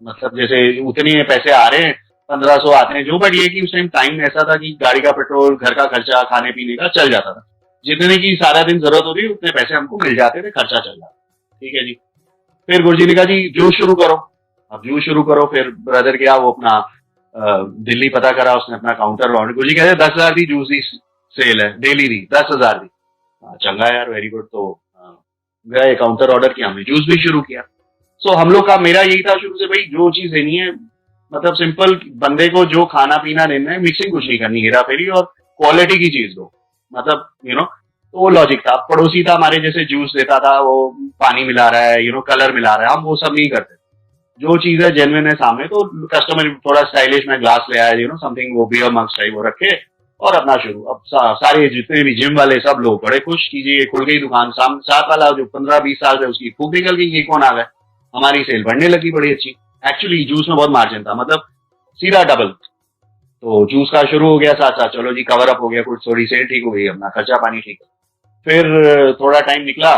मतलब जैसे उतने पैसे आ रहे हैं, 1500 आते हैं जो, बट ये कि उस टाइम ऐसा था कि गाड़ी का पेट्रोल, घर का खर्चा, खाने पीने का चल जाता था, जितने की सारा दिन जरूरत होती उतने पैसे हमको मिल जाते थे, खर्चा चल जाता। ठीक है जी। फिर गुरुजी ने कहा जी जूस शुरू करो। अब जूस शुरू करो, फिर ब्रदर गया, वो अपना दिल्ली पता करा उसने, अपना काउंटर वाउंटर, गुरुजी कहते 10,000 की जूस की सेल है, डेली दी 10,000 दी। चंगा यार, वेरी गुड। तो गए काउंटर ऑर्डर किया, हमने जूस भी शुरू किया। सो हम लोग का, मेरा यही था शुरू से, भाई जो चीज लेनी है, मतलब सिंपल, बंदे को जो खाना पीना लेना है, मिक्सिंग कुछ नहीं करनी, हेरा फेरी, और क्वालिटी की चीज दो, मतलब तो वो लॉजिक था। पड़ोसी था हमारे, जैसे जूस देता था, वो पानी मिला रहा है, कलर मिला रहा है, हम वो सब नहीं करते। जो चीज है जेन्युइन है सामने, तो कस्टमर थोड़ा स्टाइलिश में ग्लास ले आया, समथिंग, वो बियर मग टाइप वो रखे, और अपना शुरू। अब सारे जितने भी जिम वाले सब लोग बड़े खुश, कीजिए खुल गई दुकान। साथ वाला जो 15-20 साल से उसकी खूब निकल गई, ये कौन आ गया, हमारी सेल बढ़ने लगी बड़ी अच्छी। एक्चुअली जूस में बहुत मार्जिन था, मतलब सीधा डबल। तो जूस का शुरू हो गया साथ साथ, चलो जी कवर अप हो गया, कुछ थोड़ी सेल ठीक हो गई, अपना खर्चा पानी ठीक है। फिर थोड़ा टाइम निकला,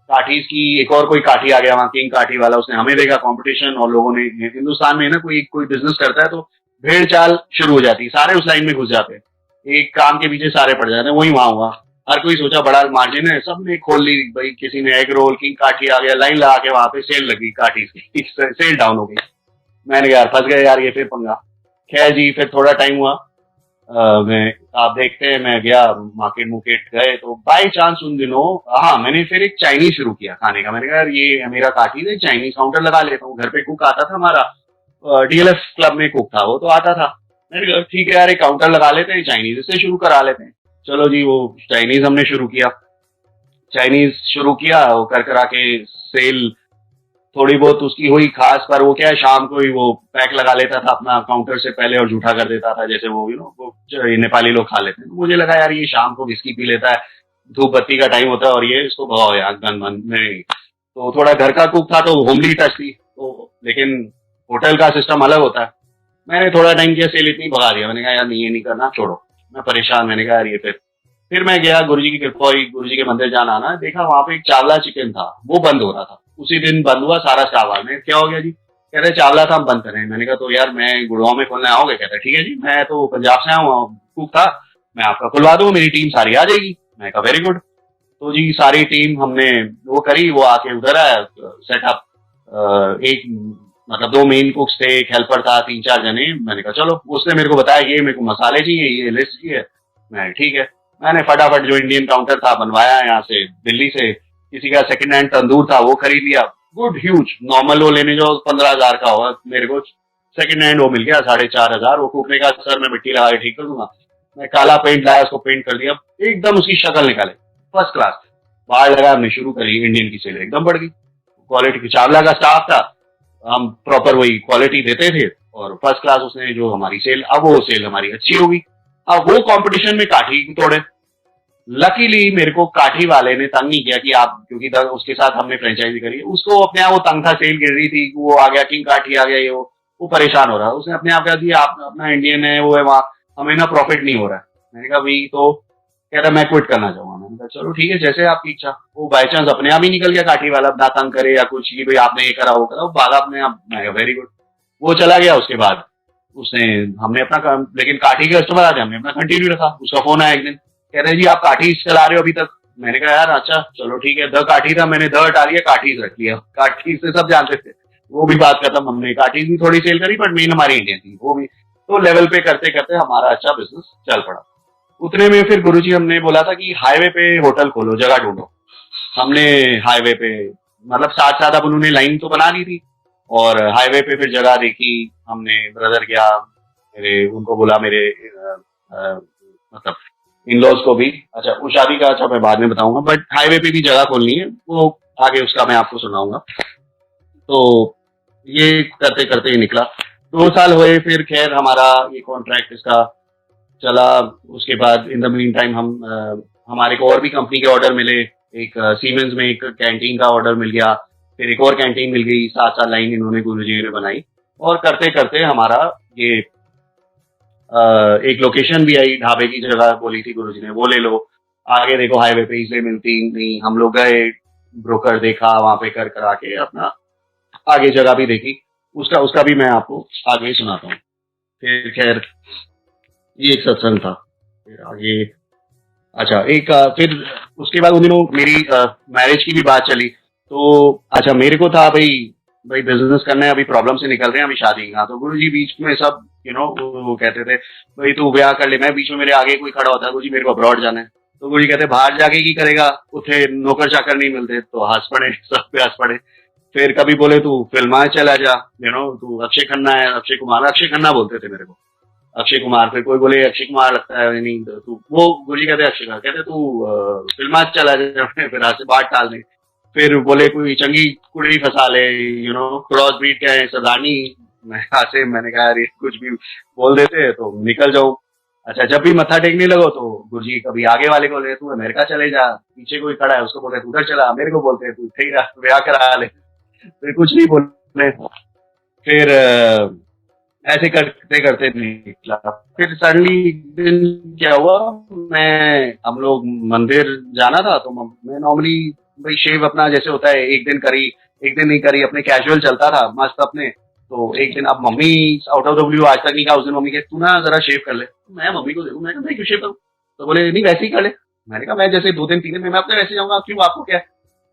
काठीज की एक और कोई काठी आ गया वहां, किंग काठी वाला, उसने हमें देखा कंपटीशन, और लोगों ने, हिंदुस्तान में ना कोई कोई बिजनेस करता है तो भेड़ चाल शुरू हो जाती, सारे उस लाइन में घुस जाते हैं, एक काम के पीछे सारे पड़ जाते हैं, वही वहां हुआ। हर कोई सोचा बड़ा मार्जिन है, सबने खोल ली भाई, किसी ने एग रोल, किंग काठी आ गया, लाइन लगा के वहां पे सेल लगी काठीज की, सेल डाउन हो गई। मैंने कहा यार फंस गए यार, ये फिर पंगा। खैर जी, फिर थोड़ा टाइम हुआ, मैं, आप देखते हैं, मैं गया मार्केट मुकेट गए, तो बाई चांस उन दिनों, हाँ, मैंने फिर एक चाइनीज शुरू किया खाने का। मैंने कहा यार ये मेरा काठी है, चाइनीज काउंटर लगा लेता हूँ, घर पे कुक आता था हमारा, डीएलएफ क्लब में कुक था वो, तो आता था। मैंने कहा ठीक है यार, एक काउंटर लगा लेते हैं, चाइनीज से शुरू करा लेते हैं। चलो जी, वो चाइनीज हमने शुरू किया, चाइनीज शुरू किया, वो कर करा के सेल थोड़ी बहुत उसकी हुई खास, पर वो क्या है, शाम को ही वो पैक लगा लेता था अपना काउंटर से पहले, और झूठा कर देता था, जैसे वो वो जो ये नेपाली लोग खा लेते हैं। मुझे लगा यार ये शाम को विस्की पी लेता है, धूप बत्ती का टाइम होता है, और ये इसको भगाओ यार, गन मन में। तो थोड़ा घर का कुक था, तो होमली टच थी, तो लेकिन होटल का सिस्टम अलग होता है। मैंने थोड़ा टाइम किया, सेल इतनी भगा दिया, मैंने कहा यार नहीं, ये नहीं करना, छोड़ो। मैं परेशान, मैंने कहा यार ये फिर मैं गया, गुरुजी की कृपा हुई, गुरुजी के मंदिर जाना आना, देखा वहां पे एक चावला चिकन था, वो बंद हो रहा था, उसी दिन बंद हुआ सारा चावल में। क्या हो गया जी, कह रहे चावला था हम बंद करें। मैंने कहा तो यार मैं गुड़गांव में खोलने आओगे, कहते ठीक है जी, मैं तो पंजाब से आया हूँ, कुक था, मैं आपका खुलवा दूँ, मेरी टीम सारी आ जाएगी। मैं कहा वेरी गुड। तो जी सारी टीम हमने वो करी, वो आके उधर आया, सेटअप, एक, मतलब 2 मेन कुक्स थे, एक हेल्पर था, 3-4 जने। मैंने कहा चलो, उसने मेरे को बताया ये मेरे को मसाले चाहिए, ये लिस्ट चाहिए। मैं ठीक है, मैंने फटाफट जो इंडियन काउंटर था बनवाया यहाँ से, दिल्ली से, किसी का सेकंड हैंड तंदूर था वो खरीद लिया, गुड ह्यूज, नॉर्मल वो लेने जो 15,000 का होगा, मेरे को सेकंड हैंड वो मिल गया 4,500। वो कुक ने कहा सर मैं मिट्टी लगा के ठीक कर दूंगा। मैं काला पेंट लाया, उसको पेंट कर दिया, एकदम उसकी शक्ल निकाले, फर्स्ट क्लास। बाहर लगा, हमने शुरू करी, इंडियन की सेल एकदम बढ़ गई। क्वालिटी की, चावला का स्टाफ था, हम प्रॉपर वही क्वालिटी देते थे, और फर्स्ट क्लास उसने जो हमारी सेल, अब वो सेल हमारी अच्छी होगी। अब वो कंपटीशन में काठी तोड़े। लकीली मेरे को काठी वाले ने तंग नहीं किया कि आप, क्योंकि उसके साथ हमने फ्रेंचाइजी करी, उसको अपने आप वो तंग था, सेल गिर रही थी, वो आ गया किंग काठी आ गया, ये वो परेशान हो रहा है, उसने अपने आप कहा दिया आप अपना इंडियन है, वो है वहां, हमें ना प्रॉफिट नहीं हो रहा है। मैंने कहा भाई, तो कह रहा मैं क्विट करना चाहूंगा। मैंने कहा चलो ठीक है, जैसे आपकी इच्छा। वो बाई चांस अपने आप ही निकल गया काठी वाला, ना तंग करे या कुछ कि भाई आपने ये करा वो करा, वो भागा अपने आप। मैं कहा वेरी गुड, वो चला गया। उसके बाद उसने, हमने अपना काम, लेकिन काठी के कस्टमर आते, हमने अपना कंटिन्यू रखा। उसका फोन आया एक दिन, कह रहे जी आप काठी चला रहे हो अभी तक। मैंने कहा यार अच्छा चलो ठीक है, द काठी था, मैंने द हटा लिया, काठी रख लिया। काठी से सब जानते थे, वो भी बात खत्म। हमने काठी भी थोड़ी सेल करी, बट मेन हमारी इंडियन थी वो भी। तो लेवल पे करते करते हमारा अच्छा बिजनेस चल पड़ा। उतने में फिर गुरुजी, हमने बोला था कि हाईवे पे होटल खोलो, जगह ढूंढो। हमने हाईवे पे, मतलब साथ साथ अब उन्होंने लाइन तो बना ली थी, और हाईवे पे फिर जगह देखी हमने। ब्रदर गया, मेरे उनको बोला, मेरे मतलब इन लॉज को भी। अच्छा, वो शादी का अच्छा मैं बाद में बताऊंगा, बट हाईवे पे भी जगह खोलनी है, वो आगे उसका मैं आपको सुनाऊंगा। तो ये करते करते ही निकला, 2 साल हुए। फिर खैर हमारा ये कॉन्ट्रैक्ट इसका चला। उसके बाद इन द मीन टाइम हमारे को और भी कंपनी के ऑर्डर मिले। एक सीमेंस में एक कैंटीन का ऑर्डर मिल गया, फिर एक और कैंटीन मिल गई, 7 साल लाइन इन्होंने गुरुजी ने बनाई, और करते करते हमारा ये एक लोकेशन भी आई, ढाबे की जगह बोली थी गुरुजी ने, वो ले लो, आगे देखो हाईवे पे इसलिए मिलती नहीं, हम लोग गए, ब्रोकर देखा, वहां पे कर करा के अपना आगे जगह भी देखी, उसका उसका भी मैं आपको आगे ही सुनाता हूँ। फिर खैर ये एक सत्संग था, फिर आगे अच्छा एक फिर उसके बाद उन दिनों मेरी मैरिज की भी बात चली, तो अच्छा मेरे को था भाई भाई बिजनेस करना है, अभी प्रॉब्लम से निकल रहे हैं, अभी शादी का, तो गुरुजी बीच में सब वो कहते थे भाई तू ब्याह कर ले, मैं बीच में मेरे आगे कोई खड़ा होता है, गुरुजी मेरे को अब्रॉड जाना है, तो गुरुजी कहते बाहर जाके की करेगा, उठे नौकर चाकर नहीं मिलते, तो हंस पड़े, सब पे हंस पड़े। फिर कभी बोले तू फिल्म चला जा, तू अक्षय खन्ना है, अक्षय कुमार, अक्षय खन्ना बोलते थे मेरे को, अक्षय कुमार, फिर कोई बोले अक्षय कुमार लगता है नहीं, तो तू वो गुरुजी कहते अक्षय कुमार, कहते तू फिल्म चला जा, फिर हाथ से बात टाल दे। फिर बोले कोई चंगी कुड़ी फंसा ले, क्रॉस ब्रीड क्या है सरदारनी, मैं हाथ से मैंने कहा यार ये कुछ भी बोल देते हैं तो निकल जाऊं। अच्छा जब भी मत्था टेकने लगो तो गुरुजी कभी आगे वाले को ले तू अमेरिका चले जा, पीछे कोई खड़ा है उसको बोले तू उधर चला, मेरे को बोलते तू ठीक है ब्याह करा ले, फिर कुछ नहीं बोले। फिर ऐसे करते करते निकला। फिर सडनली दिन क्या हुआ, मैं हम लोग मंदिर जाना था, तो मैं नॉर्मली भाई शेव अपना जैसे होता है एक दिन करी एक दिन नहीं करी, अपने कैजुअल चलता था मस्त अपने। तो एक दिन अब mummy out of the blue आज तक नहीं कहा, उस दिन मम्मी कहती तू ना जरा शेव कर ले, मैं मम्मी को देखूं, मैं कहा मैं क्यों शेव करूं, तो बोले नहीं वैसे ही कर ले। मैंने कहा मैं जैसे 2 दिन 3 दिन में मैं अपने वैसे जाऊंगा, क्यों आपको क्या है?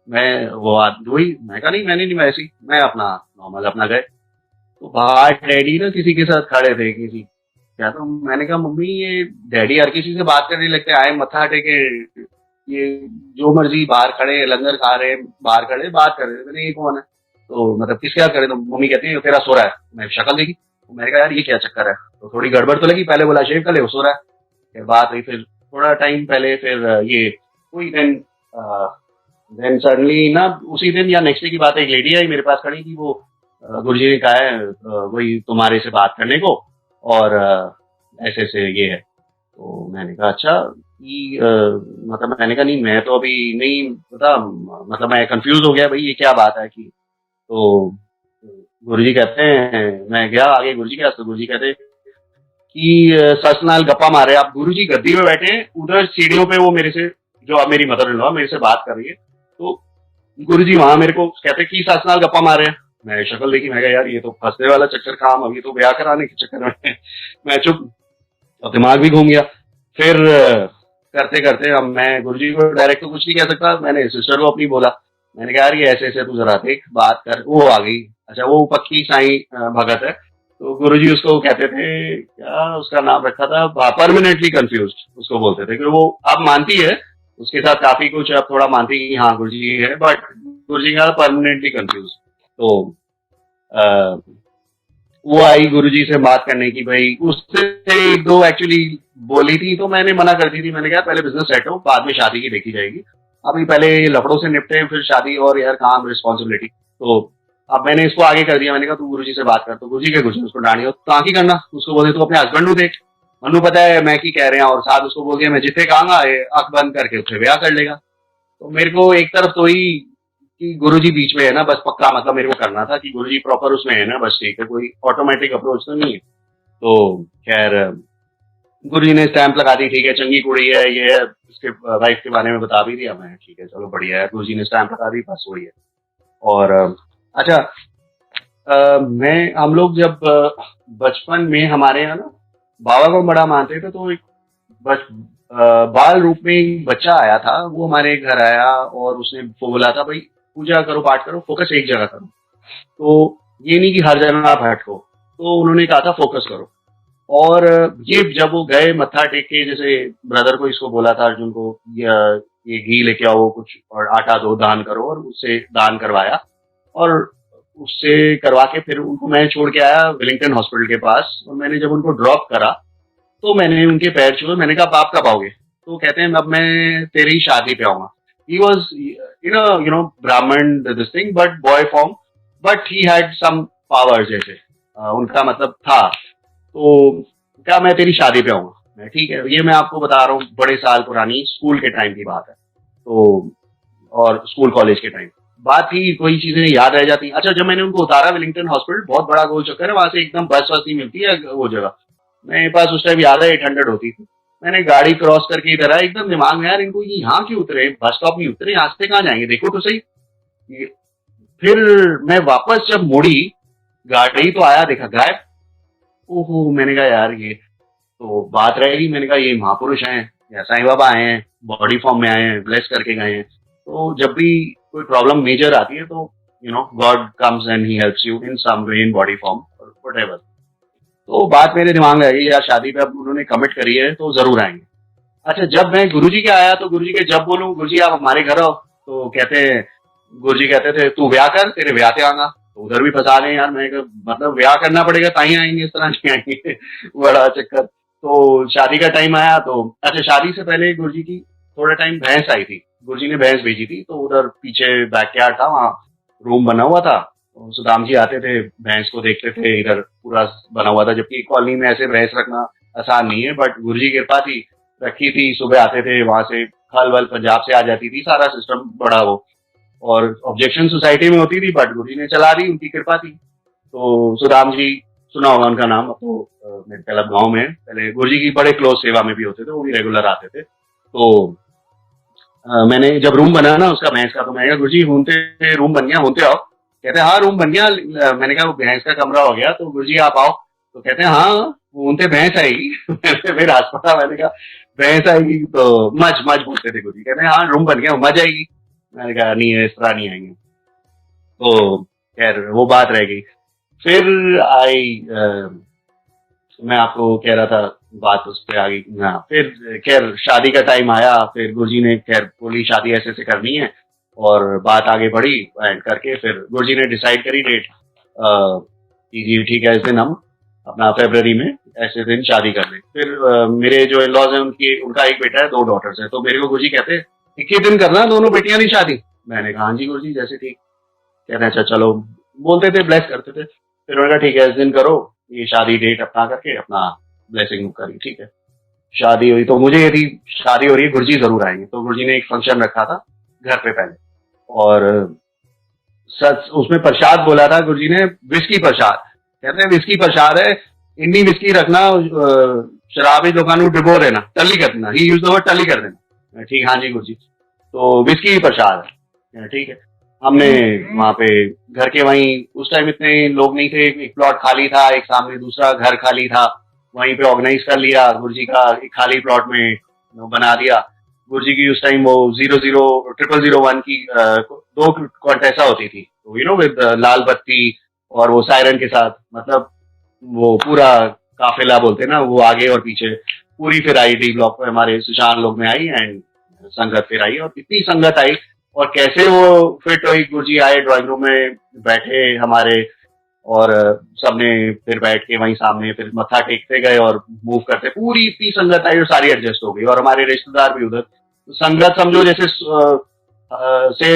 मैं वो वही मैं कहा नहीं मैंने नहीं वैसे ही, मैं अपना नॉर्मल अपना गए। तो बाहर डैडी ना किसी के साथ खड़े थे, किसी क्या, तो मैंने कहा मम्मी ये डैडी हर किसी से बात करने लगते आए मत्था टेके, ये जो मर्जी बाहर खड़े लंगर खा रहे बाहर खड़े बात कर रहे, मैंने ये कौन है, तो मतलब किसके साथ करे, तो मम्मी कहती है तेरा सो रहा है, मैं शक्ल देखी, तो मैंने कहा यार ये क्या चक्कर है, तो थोड़ी गड़बड़ तो लगी, पहले बोला शेव कर ले वो सो रहा है, फिर बात हुई, फिर थोड़ा टाइम पहले फिर ये कोई देन सडनली ना उसी दिन या नेक्स्ट डे की बात है, एक लेडी आई मेरे पास खड़ी थी, वो गुरुजी ने कहा है वही तुम्हारे से बात करने को, और ऐसे ऐसे ये है, तो मैंने कहा अच्छा मतलब मैंने कहा नहीं मैं तो अभी नहीं पता, मतलब मैं कंफ्यूज हो गया भाई ये क्या बात है कि, तो गुरुजी कहते हैं मैं गया आगे गुरुजी के पास, तो गुरुजी कहते कि सच नाल गप्पा मारे, आप गुरुजी गद्दी में बैठे हैं, उधर सीढ़ियों पे वो मेरे से जो अब मेरी मदर इन लॉ मेरे से बात कर रही है, तो गुरुजी वहां मेरे को कहते कि सच नाल गप्पा मारे हैं, मैं शक्ल देखी, मैं कहा यार ये तो फंसने वाला चक्कर काम, अभी तो ब्याह कराने के चक्कर में मैं चुप, अब दिमाग भी घूम गया। फिर करते करते अब मैं गुरुजी को डायरेक्ट तो कुछ नहीं कह सकता, मैंने सिस्टर को अपनी बोला, मैंने कहा यार ये ऐसे ऐसे तू जरा देख बात कर, वो आ गई, अच्छा वो पक्की साईं भगत है, तो गुरुजी उसको कहते थे क्या उसका नाम रखा था, परमानेंटली कंफ्यूज उसको बोलते थे, कि वो अब मानती है उसके साथ काफी कुछ, अब थोड़ा मानती है कि हाँ गुरुजी है, बट गुरुजी का परमानेंटली कंफ्यूज। तो वो आई गुरुजी से बात करने की, भाई उससे एक दो एक्चुअली बोली थी, तो मैंने मना कर दी थी, मैंने कहा पहले बिजनेस सेट हो बाद में शादी की देखी जाएगी, अभी पहले लफड़ों से निपटे फिर शादी, और यार काम रिस्पॉन्सिबिलिटी, तो अब मैंने इसको आगे कर दिया, मैंने कहा तू गुरुजी से बात कर, तो गुरुजी के कुछ उसको डांटी हो तो आगे करना, उसको बोले तू अपने हस्बैंड को देख, मनु पता है मैं की कह रहे हैं, और साथ उसको बोल दिया मैं जितने कहूंगा आंख बंद करके उससे ब्याह कर लेगा। तो मेरे को एक तरफ तो ही कि गुरुजी बीच में है ना बस पक्का, मतलब मेरे को करना था कि गुरुजी प्रॉपर उसमें है ना बस ठीक है, कोई ऑटोमेटिक अप्रोच तो नहीं है। तो खैर गुरुजी ने स्टैंप लगा दी, ठीक है चंगी कुड़ी है ये है, उसके वाइफ के बारे में बता भी दिया, मैं ठीक है चलो बढ़िया है, गुरुजी ने स्टैंप लगा दी बस वही है। और अच्छा मैं हम लोग जब बचपन में हमारे यहाँ ना बाबा को बड़ा मानते थे, तो एक बाल रूप में एक बच्चा आया था, वो हमारे घर आया और उसने बोला था भाई पूजा करो पाठ करो फोकस एक जगह करो, तो ये नहीं कि हर जगह आप हटको, तो उन्होंने कहा था फोकस करो। और ये जब वो गए मत्था टेक के, जैसे ब्रदर को इसको बोला था अर्जुन को ये घी लेके आओ कुछ और आटा दो दान करो, और उससे दान करवाया, और उससे करवा के फिर उनको मैं छोड़ के आया वेलिंगटन हॉस्पिटल के पास, और मैंने जब उनको ड्रॉप करा तो मैंने उनके पैर छुए, मैंने कहा आप कब आओगे, तो कहते हैं अब मैं तेरी शादी पे आऊंगा। He was Brahmin this thing but boy form, but he had some power, जैसे उनका मतलब था, तो क्या मैं तेरी शादी पे आऊंगा, मैं ठीक है, ये मैं आपको बता रहा हूँ बड़े साल पुरानी स्कूल के टाइम की बात है, तो और स्कूल कॉलेज के टाइम। बात थी, कोई चीजें याद रह जाती। अच्छा, जब मैंने उनको उतारा विलिंगटन हॉस्पिटल, बहुत बड़ा गोल चक्कर है वहां से, एकदम बस वस नहीं मिलती है वो जगह। मेरे पास उस टाइम याद है 800 होती थी। मैंने गाड़ी क्रॉस करके इधर आया, एकदम दिमाग में यार इनको ये यहाँ क्यों उतरे, बस स्टॉप नहीं उतरे, यहाँ से कहाँ जाएंगे, देखो तो सही। फिर मैं वापस जब मुड़ी, गाड़ी तो आया, देखा गायब। ओहो, मैंने कहा यार ये तो बात रहेगी। मैंने कहा ये महापुरुष हैं या साईं बाबा आए हैं, बॉडी फॉर्म में आए हैं, ब्लेस करके गए हैं। तो जब भी कोई प्रॉब्लम मेजर आती है तो God comes and he helps you in some way, in body form और व्हाटएवर। तो बात मेरे दिमाग में आई यार, शादी पे अब उन्होंने कमिट करी है तो जरूर आएंगे। अच्छा, जब मैं गुरुजी के आया तो गुरुजी के जब बोलूं गुरुजी आप हमारे घर आओ, तो कहते हैं, गुरुजी कहते थे तू ब्याह कर, तेरे ब्याह ते आना। तो उधर भी फंसा गए यार। मैं मतलब ब्याह करना पड़ेगा ताई आएंगे, इस तरह नहीं आएंगे। बड़ा चक्कर। तो शादी का टाइम आया तो अच्छा, शादी से पहले गुरुजी की थोड़ा टाइम भैंस आई थी, गुरुजी ने भैंस भेजी थी। तो उधर पीछे बैकयार्ड था, वहाँ रूम बना हुआ था। तो सुदाम जी आते थे, भैंस को देखते थे, इधर पूरा बना हुआ था। जबकि कॉलोनी में ऐसे भैंस रखना आसान नहीं है, बट गुरुजी की कृपा थी, रखी थी। सुबह आते थे, वहां से खल वल पंजाब से आ जाती थी, सारा सिस्टम बड़ा वो। और ऑब्जेक्शन सोसाइटी में होती थी, बट गुरुजी ने चला दी, उनकी कृपा थी। तो सुदाम जी, सुना होगा उनका नाम। अब तो मेरे ख्याल गाँव में पहले गुरुजी की बड़े क्लोज सेवा में भी होते थे, वो भी रेगुलर आते थे। तो मैंने जब रूम बना ना उसका भैंस का, तो मैंने कहा गुरुजी हूंते रूम बन गया, हूंते आओ। कहते हैं हाँ रूम बन गया। मैंने कहा वो भैंस का कमरा हो गया, तो गुरुजी आप आओ। तो कहते हैं हाँ हूंते भैंस आएगी। फिर हंस पड़ा। मैंने कहा भैंस आएगी तो मज मज बोलते थे गुरुजी। कहते हैं हाँ रूम बन गया, मज आएगी। मैंने कहा नहीं, इस तरह नहीं आएंगे। तो खैर वो बात रह गई। फिर आई मैं आपको कह रहा था, बात उस पर आ गई। हाँ, फिर खैर शादी का टाइम आया। फिर गुरुजी ने खैर बोली शादी ऐसे ऐसे करनी है, और बात आगे बढ़ी एंड करके फिर गुरुजी ने डिसाइड करी डेट कि जी ठीक है, इस दिन हम अपना फरवरी में ऐसे दिन शादी कर लें। फिर मेरे जो इन-लॉज हैं उनकी, उनका एक बेटा है, 2 डॉटर्स हैं। तो मेरे को गुरुजी कहते हैं एक ही दिन करना दोनों बेटियां की शादी। मैंने कहा हाँ जी गुरुजी, जैसे ठीक। कहते हैं अच्छा चलो, बोलते थे, ब्लेस करते थे। फिर उन्होंने कहा ठीक है, इस दिन करो, ये शादी डेट अपना करके अपना ब्लेसिंग करी। ठीक है, शादी हुई। तो मुझे यदि शादी हो रही है, गुरुजी जरूर आएंगे। तो गुरुजी ने एक फंक्शन रखा था घर पे पहले, और सच उसमें प्रसाद बोला था गुरुजी ने, विस्की प्रसाद। कहते हैं विस्की प्रसाद है, इन्नी विस्की रखना, शराबी दुकान को डिबो देना, टल्ली कर देना। ही यूज द वर्ड टल्ली कर देना। ठीक, हाँ जी गुरुजी। तो विस्की प्रसाद है, ठीक है। हमने वहां पे घर के वहीं, उस टाइम इतने लोग नहीं थे, एक प्लॉट खाली था, एक सामने दूसरा घर खाली था, वहीं पे ऑर्गेनाइज कर लिया गुरुजी का, एक खाली प्लॉट में बना दिया। गुरुजी की उस टाइम वो 000001 की 2 कॉन्टेसा होती थी, तो विद लाल बत्ती और वो सायरन के साथ, मतलब वो पूरा काफिला बोलते ना, वो आगे और पीछे पूरी फिर आई डी ब्लॉक पे, हमारे सुशान लोग में आई एंड संगत फिर आई, और इतनी संगत आई। और कैसे वो फिट हुई, गुरुजी आए ड्राइंग रूम में बैठे हमारे, और सबने फिर बैठ के वहीं सामने फिर मत्था टेकते गए और मूव करते, पूरी इतनी संगत आई और सारी एडजस्ट हो गई। और हमारे रिश्तेदार भी उधर, तो संगत समझो जैसे से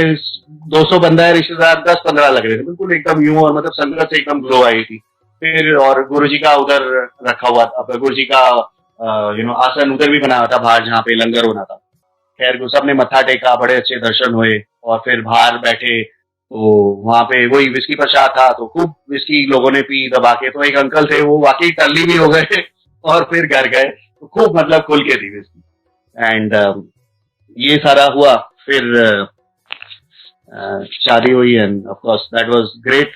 200 बंदा है, रिश्तेदार 10-15 लग रहे थे, बिल्कुल एकदम यूं, और मतलब संगत से एकदम ग्लो आई थी। फिर और गुरुजी का उधर रखा हुआ था, गुरुजी का आसन उधर भी बना हुआ था बाहर, जहाँ पे लंगर होना था। खैर सबने मत्था टेका, बड़े अच्छे दर्शन हुए, और फिर बाहर बैठे। तो वहां पे वही विस्की प्रसाद था, तो खूब विस्की लोगों ने पी दबा के। तो एक अंकल थे, वो वाकई टल्ली भी हो गए और फिर घर गए, तो खूब मतलब खुल के थी विस्की। एंड ये सारा हुआ। फिर शादी हुई end of course that was great.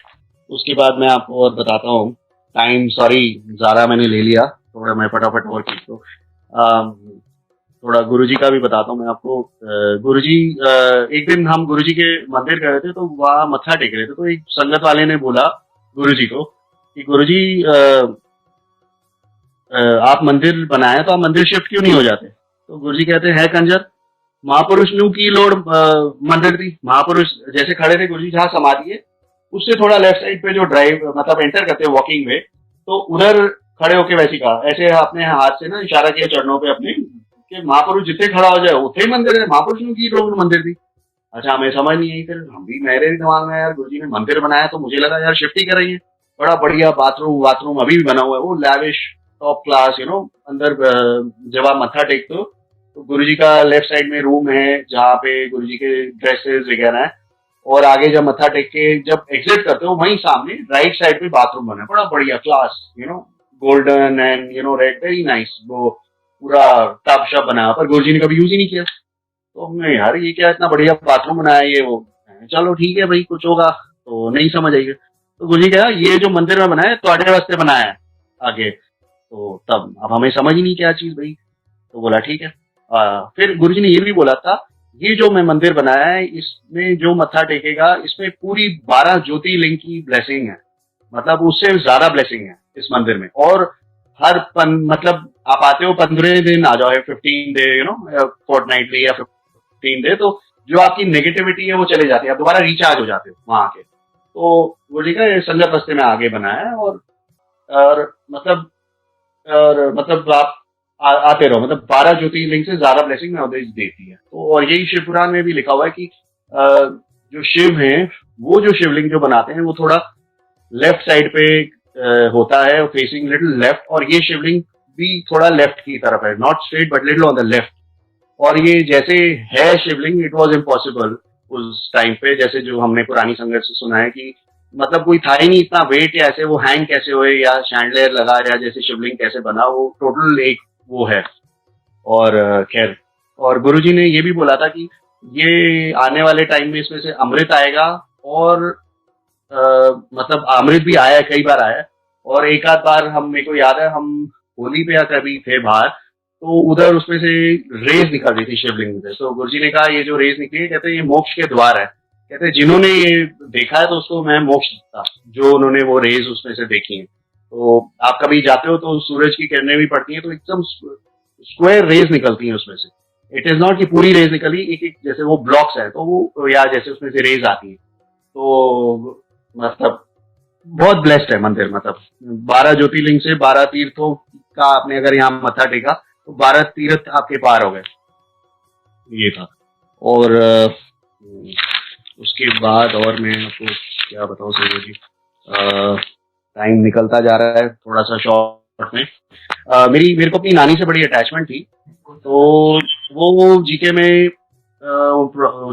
उसके बाद मैं आपको और बताता हूँ, टाइम सॉरी ज़्यादा मैंने ले लिया, थोड़ा मैं फटाफट और खींच दो। थोड़ा गुरुजी का भी बताता हूँ मैं आपको। गुरुजी, एक दिन हम गुरुजी के मंदिर गए थे, तो वहाँ मत्था टेक रहे थे। तो एक संगत वाले ने बोला गुरुजी को कि गुरुजी आप मंदिर बनाए तो आप मंदिर शिफ्ट क्यों नहीं हो जाते? तो गुरुजी कहते हैं कंजर, महापुरुष न्यू की लोड मंदिर थी। महापुरुष जैसे खड़े थे, गुरुजी जहाँ समाधि है उससे थोड़ा लेफ्ट साइड पे जो ड्राइव मतलब एंटर करते हैं वॉकिंग में, तो उधर खड़े होके वैसे कहा, ऐसे अपने हाथ से ना इशारा किया चरणों पे अपने, कि महापुरुष जितने खड़ा हो जाए उतने ही मंदिर है, महापुरुष न्यू की लोड मंदिर थी। अच्छा, हमें समझ नहीं आई। फिर हम भी, मेरे भी दिमाग में यार गुरुजी ने मंदिर बनाया, तो मुझे लगा यार शिफ्ट ही कर रही है। बड़ा बढ़िया बाथरूम अभी भी बना हुआ है, वो लैविश टॉप क्लास, अंदर जब आप मत्था टेकते हो तो गुरुजी का लेफ्ट साइड में रूम है, जहाँ पे गुरुजी के ड्रेसेस वगैरह है। और आगे जब मत्था टेक के जब एग्जिट करते हो वहीं सामने राइट साइड पे बाथरूम बना है, बड़ा बढ़िया class, golden and red, very nice. वो पूरा टब शब बना है, पर गुरुजी ने कभी यूज ही नहीं किया। तो हमने यार ये क्या इतना बढ़िया बाथरूम बनाया है, ये वो। चलो ठीक है भाई, कुछ होगा तो नहीं समझ आएगी। तो गुरुजी कहा ये जो मंदिर में बनाया है तुम्हारे वास्ते बनाया है आगे। तो तब अब हमें समझ ही नहीं क्या चीज भाई। तो बोला ठीक है। फिर गुरुजी ने ये भी बोला था, ये जो मैं मंदिर बनाया है इसमें जो मत्था टेकेगा इसमें पूरी 12 ज्योतिर्लिंग की ब्लेसिंग है, मतलब उससे ज्यादा ब्लेसिंग है इस मंदिर में। और मतलब आप आते हो 15 दिन आ जाओ, 15 डे फोर्टनाइटली या 15 डे, तो जो आपकी नेगेटिविटी है वो चले जाती है, आप दोबारा रिचार्ज हो जाते हो वहां आके। तो वो जी का संगत रस्ते में आगे बनाया है। और मतलब आप आते रहो, मतलब 12 ज्योतिर्लिंग से ज्यादा ब्लेसिंग में उधर देती है। तो और यही शिव पुराण में भी लिखा हुआ है कि जो शिव हैं वो जो शिवलिंग जो बनाते हैं वो थोड़ा लेफ्ट साइड पे होता है, फेसिंग लिटिल लेफ्ट, और ये शिवलिंग भी थोड़ा लेफ्ट की तरफ है, not straight but little on the left. और ये जैसे है शिवलिंग, इट वाज इम्पॉसिबल उस टाइम पे, जैसे जो हमने पुरानी संगत से सुना है कि मतलब कोई था ही नहीं इतना वेट, या ऐसे वो हैंग कैसे हुए या शैंडलियर लगा या जैसे शिवलिंग कैसे बना, वो टोटल एक वो है। और खैर, और गुरुजी ने ये भी बोला था कि ये आने वाले टाइम में इसमें से अमृत आएगा, और मतलब अमृत भी आया है, कई बार आया है। और एक आध बार हम, मेरे को याद है, हम होली पे या कभी थे बाहर, तो उधर उसमें से रेज निकल रही थी शिवलिंग से। तो गुरुजी ने कहा ये जो रेज निकली है, कहते हैं ये मोक्ष के द्वार है। कहते हैं जिन्होंने ये देखा है तो उसको मैं मोक्ष देता, जो उन्होंने वो रेज उसमें से देखी है। तो आप कभी जाते हो तो सूरज की किरणें भी पड़ती हैं, तो एकदम स्क्वायर रेज निकलती हैं उसमें से। इट इज नॉट कि पूरी रेज निकली, एक एक जैसे वो ब्लॉक्स है तो वो, या जैसे उसमें से रेज आती है। तो मतलब बहुत ब्लेस्ड है मंदिर, मतलब 12 ज्योतिर्लिंग से 12 तीर्थों का आपने अगर यहाँ मत्था टेका तो 12 तीर्थ आपके पार हो गए, ये था। और उसके बाद और मैं आपको क्या बताऊं सर जी, टाइम निकलता जा रहा है थोड़ा सा शॉर्ट में। मेरे को अपनी नानी से बड़ी अटैचमेंट थी। तो वो जीके में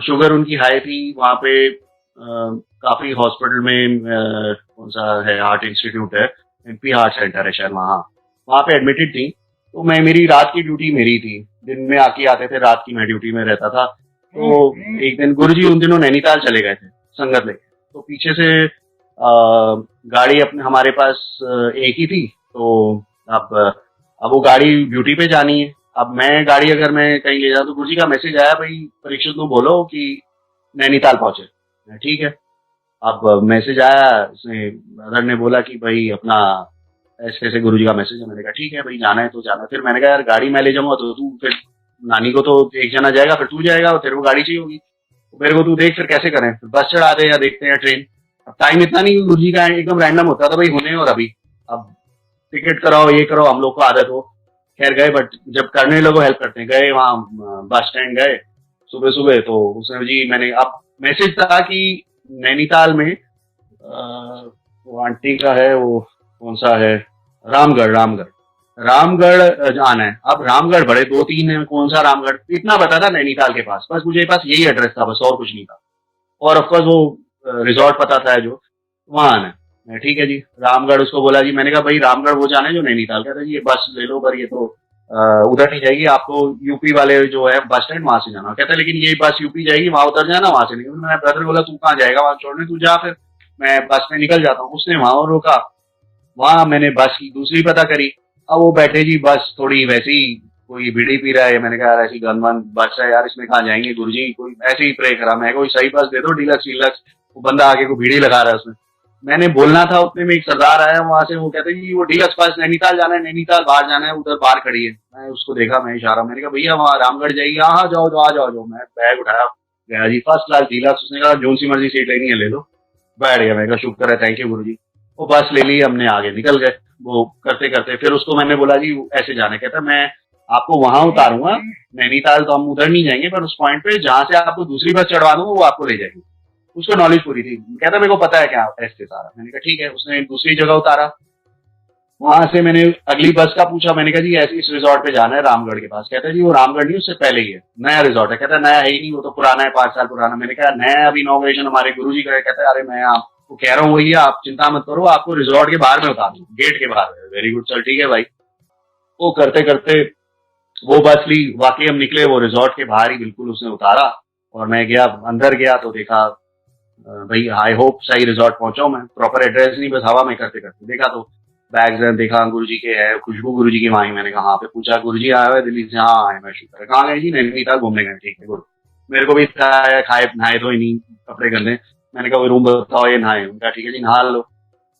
शुगर उनकी हाई थी, वहाँ पे काफी हॉस्पिटल में कौन सा है, हार्ट इंस्टीट्यूट है, एमपी हार्ट सेंटर है शायद, वहाँ पे एडमिटेड थी। तो मेरी रात की ड्यूटी मेरी थी, दिन में आके आते थे, रात की मैं ड्यूटी में रहता था। तो एक दिन गुरुजी उन दिनों नैनीताल चले गए थे संगत लेके। तो पीछे से गाड़ी अपने हमारे पास एक ही थी। तो अब वो गाड़ी ड्यूटी पे जानी है। अब मैं गाड़ी अगर मैं कहीं ले जाऊँ तो गुरुजी का मैसेज आया, भाई परीक्षित को बोलो कि नैनीताल पहुंचे। ठीक है। अब मैसेज आया, उसने ब्रदर ने बोला कि भाई अपना ऐसे ऐसे गुरुजी का मैसेज है। मैंने कहा ठीक है भाई, जाना है तो जाना। फिर मैंने कहा यार गाड़ी मैं ले जाऊंगा तो तू, फिर नानी को तो एक जना जाएगा, फिर तू जाएगा, तेरे को गाड़ी चाहिए होगी, मेरे को तू देख फिर कैसे करें, फिर बस चढ़ा दे या देखते हैं ट्रेन। अब टाइम इतना नहीं, गुरुजी का एकदम रैंडम होता था भाई, होने और अभी। अब टिकट कराओ, ये करो, हम लोग को आदत हो। खैर गए, बट जब करने लोगों हेल्प करते हैं, गए वहाँ बस स्टैंड गए सुबह सुबह। तो उसने जी, मैंने अब मैसेज था कि नैनीताल में वो आंटी का है, वो कौन सा है, रामगढ़ आना है। अब रामगढ़ बड़े 2-3 है, कौन सा रामगढ़, इतना पता था नैनीताल के पास, बस मुझे पास यही एड्रेस था बस, और कुछ नहीं था। और ऑफकोर्स वो रिजॉर्ट पता था जो, वहां आना है। ठीक है जी, रामगढ़ उसको बोला जी। मैंने कहा भाई रामगढ़ वो जाना है जो नैनीताल। कहता जी ये बस ले लो, पर ये तो उधर नहीं जाएगी, आपको यूपी वाले जो है बस स्टैंड वहां से जाना। कहता लेकिन ये बस यूपी जाएगी, वहां उतर जाना, वहां से नहीं। मैंने ब्रदर बोला तू कहाँ जाएगा वहां छोड़ने, तू जा, फिर मैं बस में निकल जाता हूँ। उसने वहां रोका, वहां मैंने बस की दूसरी पता करी। अब वो बैठे जी, बस थोड़ी वैसी, कोई बीड़ी पी रहा है। मैंने कहा यार ऐसी गनवन बस है यार, इसमें कहाँ जाएंगे गुरुजी, कोई ऐसे ही प्रे करा मैं, कोई सही बस दे दो, डीलक्स डीलक्स। वो बंदा आगे को बीड़ी लगा रहा है उसमें। मैंने बोलना था, उतने में एक सरदार आया वहां से, वो कहते जी वो डीलक्स बस नैनीताल जाना है, नैनीताल बाहर जाना है, उधर बाहर खड़ी है। मैं उसको देखा, मैं इशारा, मैंने कहा भैया वहाँ रामगढ़ जाइए। हाँ जाओ जाओ, आ जाओ जाओ। मैं बैग उठाया, गया जी, फर्स्ट क्लास डीलक्स। उसने कहा जोन सी मर्जी सीट लेनी है ले लो। बैठ गया। मैं कहा शुक्र है, थैंक यू गुरुजी। वो बस ले ली, हमने आगे निकल गए। वो करते करते फिर उसको मैंने बोला जी ऐसे जाना। कहता मैं आपको वहां उतारूंगा, नैनीताल तो हम उधर नहीं जाएंगे, पर उस पॉइंट पे जहां से आपको दूसरी बस चढ़वा दूंगा वो आपको ले जाएगी। उसको नॉलेज पूरी थी। कहता मेरे को पता है क्या ऐसे सारा। मैंने कहा ठीक है। उसने दूसरी जगह उतारा, वहां से मैंने अगली बस का पूछा, मैंने कहा जी ऐसे इस रिजॉर्ट पे जाना है रामगढ़ के पास। कहता है जी वो रामगढ़ नहीं, उससे पहले ही है, नया रिजॉर्ट है। कहता है नया है ही नहीं, वो तो पुराना है, 5 साल पुराना। मैंने कहा नया अभी इनॉग्रेशन हमारे गुरुजी का है। कहता है अरे मैं आपको कह रहा हूँ वही है, आप चिंता मत करो, आपको रिजॉर्ट के बाहर में उतार दूं, गेट के बाहर। वेरी गुड, चल ठीक है भाई। वो करते करते वो बस ली, वाकई हम निकले, वो रिजॉर्ट के बाहर ही बिल्कुल उसने उतारा। और मैं गया, अंदर गया तो देखा भाई आई होप सही रिजॉर्ट पहुंचा हूं मैं, प्रॉपर एड्रेस नहीं, बस हवा में करते करते देखा तो बैग्स हैं, देखा गुरुजी के है, खुशबू गुरुजी की वहीं। मैंने कहा हाँ पे पूछा, गुरुजी आया हुआ है दिल्ली से? हाँ आए, मैं शुक्र है। कहाँ गए जी? नैनीताल घूमने गए। ठीक है गुड। मेरे को भी खाए खाए नहाए तो ही नहीं, कपड़े गंदे। मैंने कहा रूम बताओ, ये नहाए? उनका ठीक है जी नहा लो।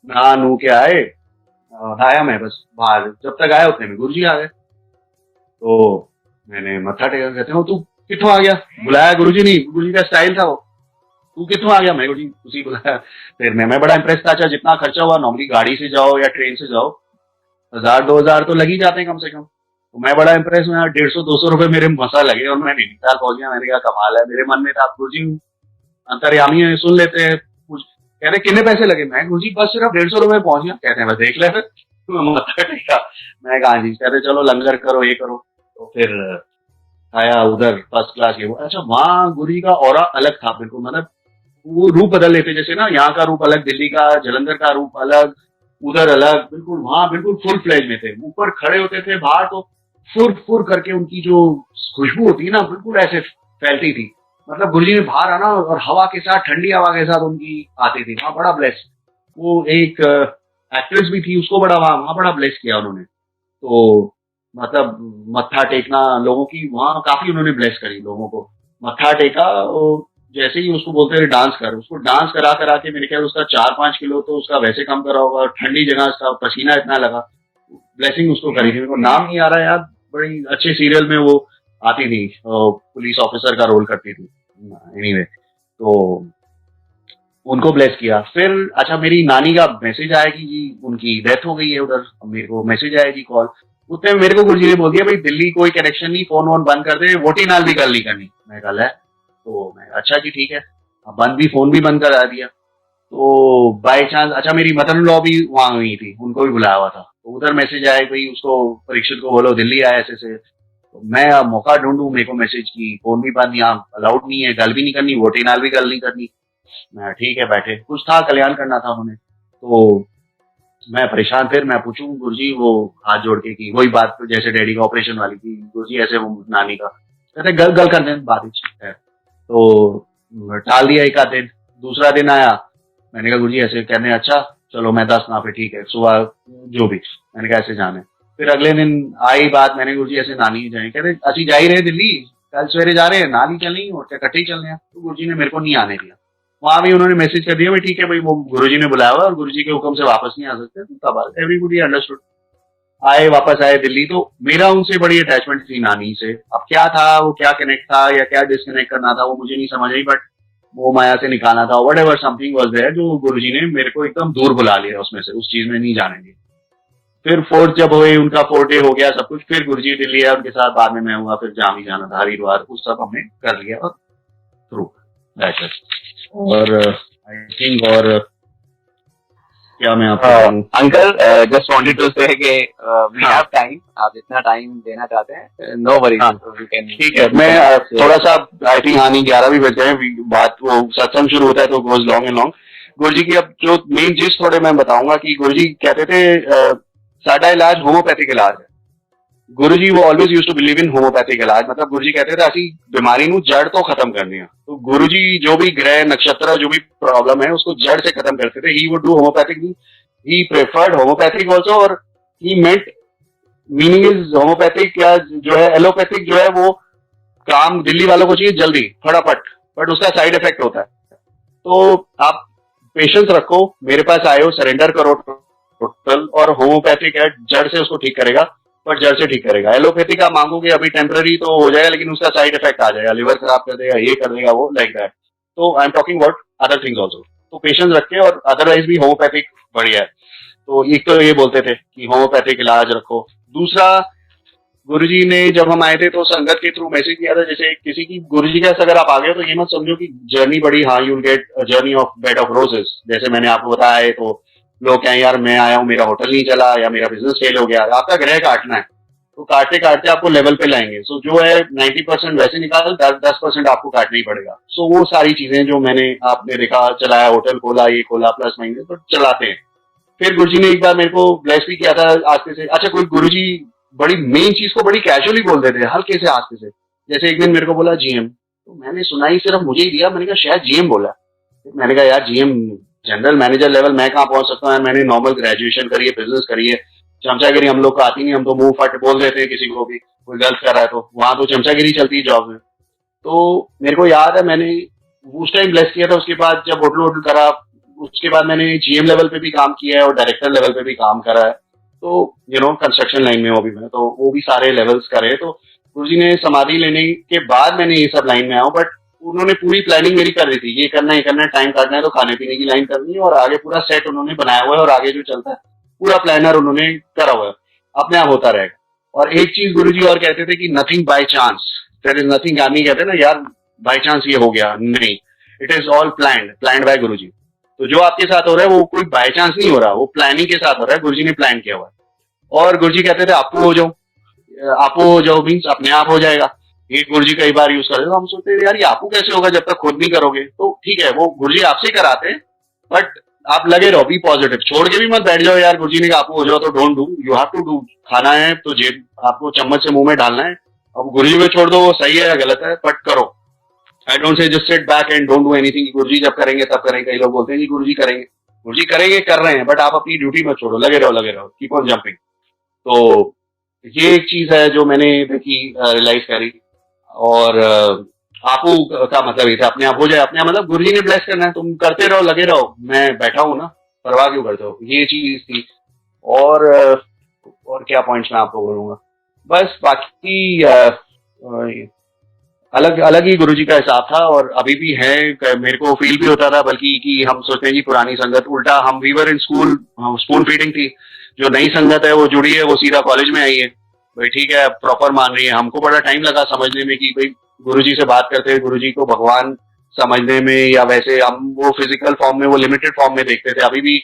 नहा नू के आए, नहाया मैं बस बाहर, जब तक आया उतने में गुरुजी आ गए। तो मैंने मत्था टेका, कहते हो तू कितों आ गया? बुलाया गुरुजी नहीं, गुरुजी का स्टाइल था वो, तू कितों आ गया? मैं गुरुजी उसी बुलाया। फिर मैं बड़ा इंप्रेस था। अच्छा जितना खर्चा हुआ, नॉर्मली गाड़ी से जाओ या ट्रेन से जाओ 1000-2000 तो लग ही जाते हैं कम से कम। तो मैं बड़ा इंप्रेस हुआ, 150-200 रुपए मेरे मसा लगे और मैं नैनीताल पहुंच गया। मैंने कहा कमाल है। मेरे मन में था गुरुजी अंतर्यामी है, सुन लेते हैं कुछ। कहते कितने पैसे लगे? मैं गुरुजी बस सिर्फ 150 रुपए पहुंच गया। कहते हैं बस देख ले फिर। तो मैं मत्था टेका। मैं कहा जी, कहते चलो लंगर करो, ये करो। तो फिर आया उधर फर्स्ट क्लास के। अच्छा वहाँ गुरुजी का ऑरा अलग था बिल्कुल, मतलब वो रूप बदल लेते, जैसे ना यहाँ का रूप अलग, दिल्ली का जलंधर का रूप अलग, उधर अलग, बिल्कुल वहां बिल्कुल फुल फ्लेज में थे। ऊपर खड़े होते थे, बाहर तो फुर फुर करके उनकी जो खुशबू होती है ना, बिल्कुल ऐसे फैलती थी। मतलब गुरुजी ने बाहर आना और हवा के साथ, ठंडी हवा के साथ उनकी आती थी। वहां बड़ा ब्लेस, वो एक एक्ट्रेस भी थी, उसको बड़ा वहां बड़ा ब्लेस किया उन्होंने। तो मतलब मत्था टेकना लोगों की, वहां काफी उन्होंने ब्लेस करी लोगों को। मत्था टेका, जैसे ही उसको बोलते थे डांस कर, उसको डांस करा करा के मेरे ख्याल उसका 4-5 किलो तो उसका वैसे कम करा होगा। ठंडी जगह उसका पसीना इतना लगा, ब्लेसिंग उसको करी थी। मेरे को नाम नहीं आ रहा यार, बड़ी अच्छे सीरियल में वो आती थी, पुलिस ऑफिसर का रोल करती थी। एनीवे तो उनको ब्लेस किया। फिर अच्छा मेरी नानी का मैसेज आया कि जी उनकी डेथ हो गई है उधर। मेरे को मैसेज आया जी, कॉल। उतने में मेरे को गुरुजी ने बोल दिया भाई दिल्ली कोई कनेक्शन नहीं, फोन वोन बंद कर दे, वोटी नाल भी कल नहीं करनी। मैं कल है तो मैं अच्छा जी ठीक है, बंद भी, फोन भी बंद करा दिया। तो बाय चांस अच्छा मेरी मदर इन लॉ भी वहां हुई थी, उनको भी बुलाया हुआ था। तो उधर मैसेज आया भाई उसको, परीक्षित को बोलो दिल्ली आया ऐसे से। तो मैं अब मौका ढूंढूं, मेरे को मैसेज की, फोन भी बंद, यहाँ अलाउड नहीं है, गल भी नहीं करनी, वोटी नाल भी गल नहीं करनी। मैं ठीक है बैठे, कुछ था कल्याण करना था उन्होंने। तो मैं परेशान, फिर मैं पूछूं गुरुजी वो हाथ जोड़ के कि वही बात जैसे डैडी का ऑपरेशन वाली थी, गुरुजी ऐसे वो नानी का। कहते गल गल कर दें बात है। तो टाल दिया एक आध दिन। दूसरा दिन आया, मैंने कहा गुरुजी ऐसे कहने, अच्छा चलो मैं 10 ना पे ठीक है सुबह जो भी। मैंने कहा ऐसे जाना है। फिर अगले दिन आई बात, मैंने गुरुजी ऐसे नानी जाए, कहते अच्छी जा ही रहे दिल्ली, कल सवेरे जा रहे हैं, नानी चलनी और क्या कट्ठे ही चलने हैं। तो गुरुजी ने मेरे को नहीं आने दिया। वहां भी उन्होंने मैसेज कर दिया भाई ठीक है भाई, वो गुरुजी ने बुलाया हुआ और गुरुजी के हुक्म से वापस नहीं आ सकते। तो तब एवरीबॉडी अंडरस्टूड। आए, वापस आए दिल्ली। तो मेरा उनसे बड़ी अटैचमेंट थी नानी से। अब क्या था वो, क्या कनेक्ट था या क्या डिस्कनेक्ट करना था वो मुझे नहीं समझ आई, बट वो माया से निकालना था, whatever something was there, जो गुरुजी ने मेरे को एकदम दूर बुला लिया उसमें से, उस चीज में नहीं जाने दिया। फिर फोर्थ जब हुए, उनका 4 डे हो गया सब कुछ, फिर गुरुजी दिल्ली आया उनके साथ, बाद में मैं हुआ, फिर जाम ही जाना था हरिद्वार, उस सब हमने कर लिया और थ्रू दैट। और आई थिंक, और क्या मैं आपको कहूं? अंकल जस्ट वांटेड टू से कि वी हैव टाइम, आप जितना टाइम देना चाहते हैं नो वरीज, वी कैन। ठीक है, मैं थोड़ा सा, आई थिंक हाँ नहीं 11 भी बज गए, बात वो सत्संग शुरू होता है तो गोज लॉन्ग एंड लॉन्ग। गुरुजी की अब जो मेन चीज थोड़े मैं बताऊंगा कि गुरुजी कहते थे साडा इलाज होम्योपैथिक इलाज है। गुरुजी वो always used to believe in homeopathic इलाज। मतलब गुरुजी कहते थे ऐसी बीमारी नु जड़ तो खत्म करनी है। तो गुरुजी जो भी ग्रह नक्षत्र जो भी प्रॉब्लम है उसको जड़ से खत्म करते थे। He would do homeopathic, he preferred homeopathic also, और ही मेंट, मीनिंग इज होम्योपैथिक या जो है एलोपैथिक जो है वो काम दिल्ली वालों को चाहिए जल्दी फटाफट, बट उसका साइड इफेक्ट होता है। तो आप पेशेंस रखो, मेरे पास आए हो, सरेंडर करो टोटल, और होम्योपैथिक है जड़ से उसको ठीक करेगा, पर जड़ से ठीक करेगा। एलोपैथिक आप मांगोगे अभी टेम्पररी तो हो जाएगा, लेकिन उसका साइड इफेक्ट आ जाएगा, लिवर खराब कर देगा, ये कर देगा, वो लाइक दैट। तो I am talking about other things also. तो पेशेंस रखे, और अदरवाइज भी होम्योपैथिक बढ़िया है। तो एक तो ये बोलते थे कि होम्योपैथिक इलाज रखो। दूसरा, गुरुजी ने जब हम आए थे तो संगत के थ्रू मैसेज किया था, जैसे किसी की गुरुजी के अगर आप आ गए तो ये मत समझो कि जर्नी बड़ी, हाँ you will get journey of bed of roses, जैसे मैंने आपको बताया है। तो लोग कहें यार मैं आया हूँ, मेरा होटल नहीं चला या मेरा बिजनेस फेल हो गया, आपका ग्रह काटना है, तो काटते काटते आपको लेवल पे लाएंगे। सो जो है 90% वैसे निकाल, 10% आपको काटना ही पड़ेगा। सो वो सारी चीजें जो मैंने, आपने देखा, चलाया, होटल खोला, ये खोला, प्लस माइनस तो चलाते हैं। फिर गुरुजी ने एक बार मेरे को ब्लेस भी किया था आस्ते से। अच्छा, कोई गुरुजी बड़ी मेन चीज को बड़ी कैजुअली बोल देते हैं, हल्के से आस्ते से। जैसे एक दिन मेरे को बोला जीएम, तो मैंने सुना ही सिर्फ मुझे ही दिया, मैंने कहा शायद जीएम बोला। मैंने कहा यार जीएम जनरल मैनेजर लेवल मैं कहाँ पहुंच सकता हूँ, मैंने नॉर्मल ग्रेजुएशन करी है, बिजनेस करी है, चमचागिरी हम लोग को आती नहीं, हम तो मुंह फट बोल देते हैं किसी को भी, कोई गलत कर रहा है तो वहां तो चमचागिरी चलती है जॉब में। तो मेरे को याद है मैंने उस टाइम ब्लेस किया था। उसके बाद जब होटल होटल करा, उसके बाद मैंने जीएम लेवल पे भी काम किया है और डायरेक्टर लेवल पे भी काम करा है। तो कंस्ट्रक्शन लाइन में वो भी मैं, तो वो भी सारे लेवल्स करे। तो गुरुजी ने समाधि लेने के बाद मैंने ये सब लाइन में आया हूँ, बट उन्होंने पूरी प्लानिंग मेरी कर दी थी, ये करना है, ये करना है, टाइम काटना है तो खाने पीने की लाइन करनी है, और आगे पूरा सेट उन्होंने बनाया हुआ है, और आगे जो चलता है पूरा प्लानर उन्होंने करा हुआ है, अपने आप होता रहेगा। और एक चीज गुरुजी और कहते थे कि nothing by chance, there is nothing. आप नहीं कहते ना यार बाय चांस ये हो गया, नहीं, it is all planned by Guruji. तो जो आपके साथ हो रहा है वो कोई बाय चांस नहीं हो रहा, वो प्लानिंग के साथ हो रहा है, गुरुजी ने प्लान किया हुआ है। और गुरुजी कहते थे आपको हो जाओ, आपको हो जाओ मीन्स अपने आप हो जाएगा। ये गुरुजी कई बार यूज करते, तो हम सोचते हैं यार ये आपको कैसे होगा जब तक खुद नहीं करोगे। तो ठीक है, वो गुरुजी आपसे कराते हैं, बट आप लगे रहो, बी पॉजिटिव, छोड़ के भी मत बैठ जाओ यार गुरुजी ने आपको हो जाओ तो don't do, you have to do. खाना है तो जेब आपको चम्मच से मुंह में डालना है, अब गुरुजी को छोड़ दो वो सही है या गलत है, बट करो। I don't say just sit back and don't do anything, Guruji जब करेंगे तब करेंगे। कई लोग बोलते हैं कि गुरुजी करेंगे, कर रहे हैं, बट आप अपनी ड्यूटी मत छोड़ो, लगे रहो, कीप ऑन जंपिंग। तो ये एक चीज है जो मैंने देखी, रियलाइज करी। और आपू का मतलब ये था अपने आप हो जाए, अपने आप मतलब गुरुजी ने ब्लेस करना है, तुम करते रहो, लगे रहो, मैं बैठा हूं ना, परवाह क्यों करते हो, ये चीज थी। और क्या पॉइंट्स मैं आपको बोलूंगा, बस बाकी अलग अलग ही गुरुजी का हिसाब था, और अभी भी है। मेरे को फील भी होता था बल्कि कि हम सोचते हैं कि पुरानी संगत, उल्टा हम we were in school, spoon feeding थी। जो नई संगत है वो जुड़ी है, वो सीधा कॉलेज में आई है, भाई ठीक है, प्रॉपर मान रही है। हमको बड़ा टाइम लगा समझने में कि भाई गुरुजी से बात करते हैं, गुरुजी को भगवान समझने में, या वैसे हम वो फिजिकल फॉर्म में, वो लिमिटेड फॉर्म में देखते थे। अभी भी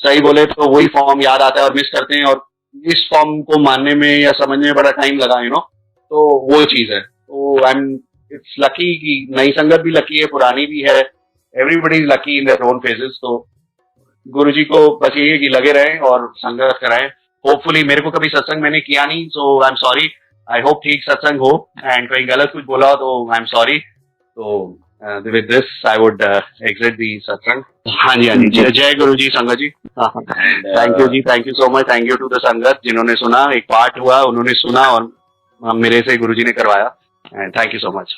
सही बोले तो वही फॉर्म याद आता है और मिस करते हैं, और इस फॉर्म को मानने में या समझने में बड़ा टाइम लगा, तो वो चीज है। तो आई एम इट्स लकी कि नई संगत भी लकी है, पुरानी भी है, everybody is lucky in their own phases. तो गुरुजी को बस यही है कि लगे रहें और संगत कराएं। होपफुली, मेरे को कभी सत्संग मैंने किया नहीं, so I am sorry, I hope ठीक सत्संग हो, एंड कहीं गलत कुछ बोला हो तो आई एम सॉरी। तो with this I would exit the satsang. हाँ जी, जय गुरु जी, संगत जी। थैंक यू जी, thank you so much, thank you to the sangat जिन्होंने सुना, एक पार्ट हुआ, उन्होंने सुना और मेरे से गुरुजी ने करवाया, and thank you so much.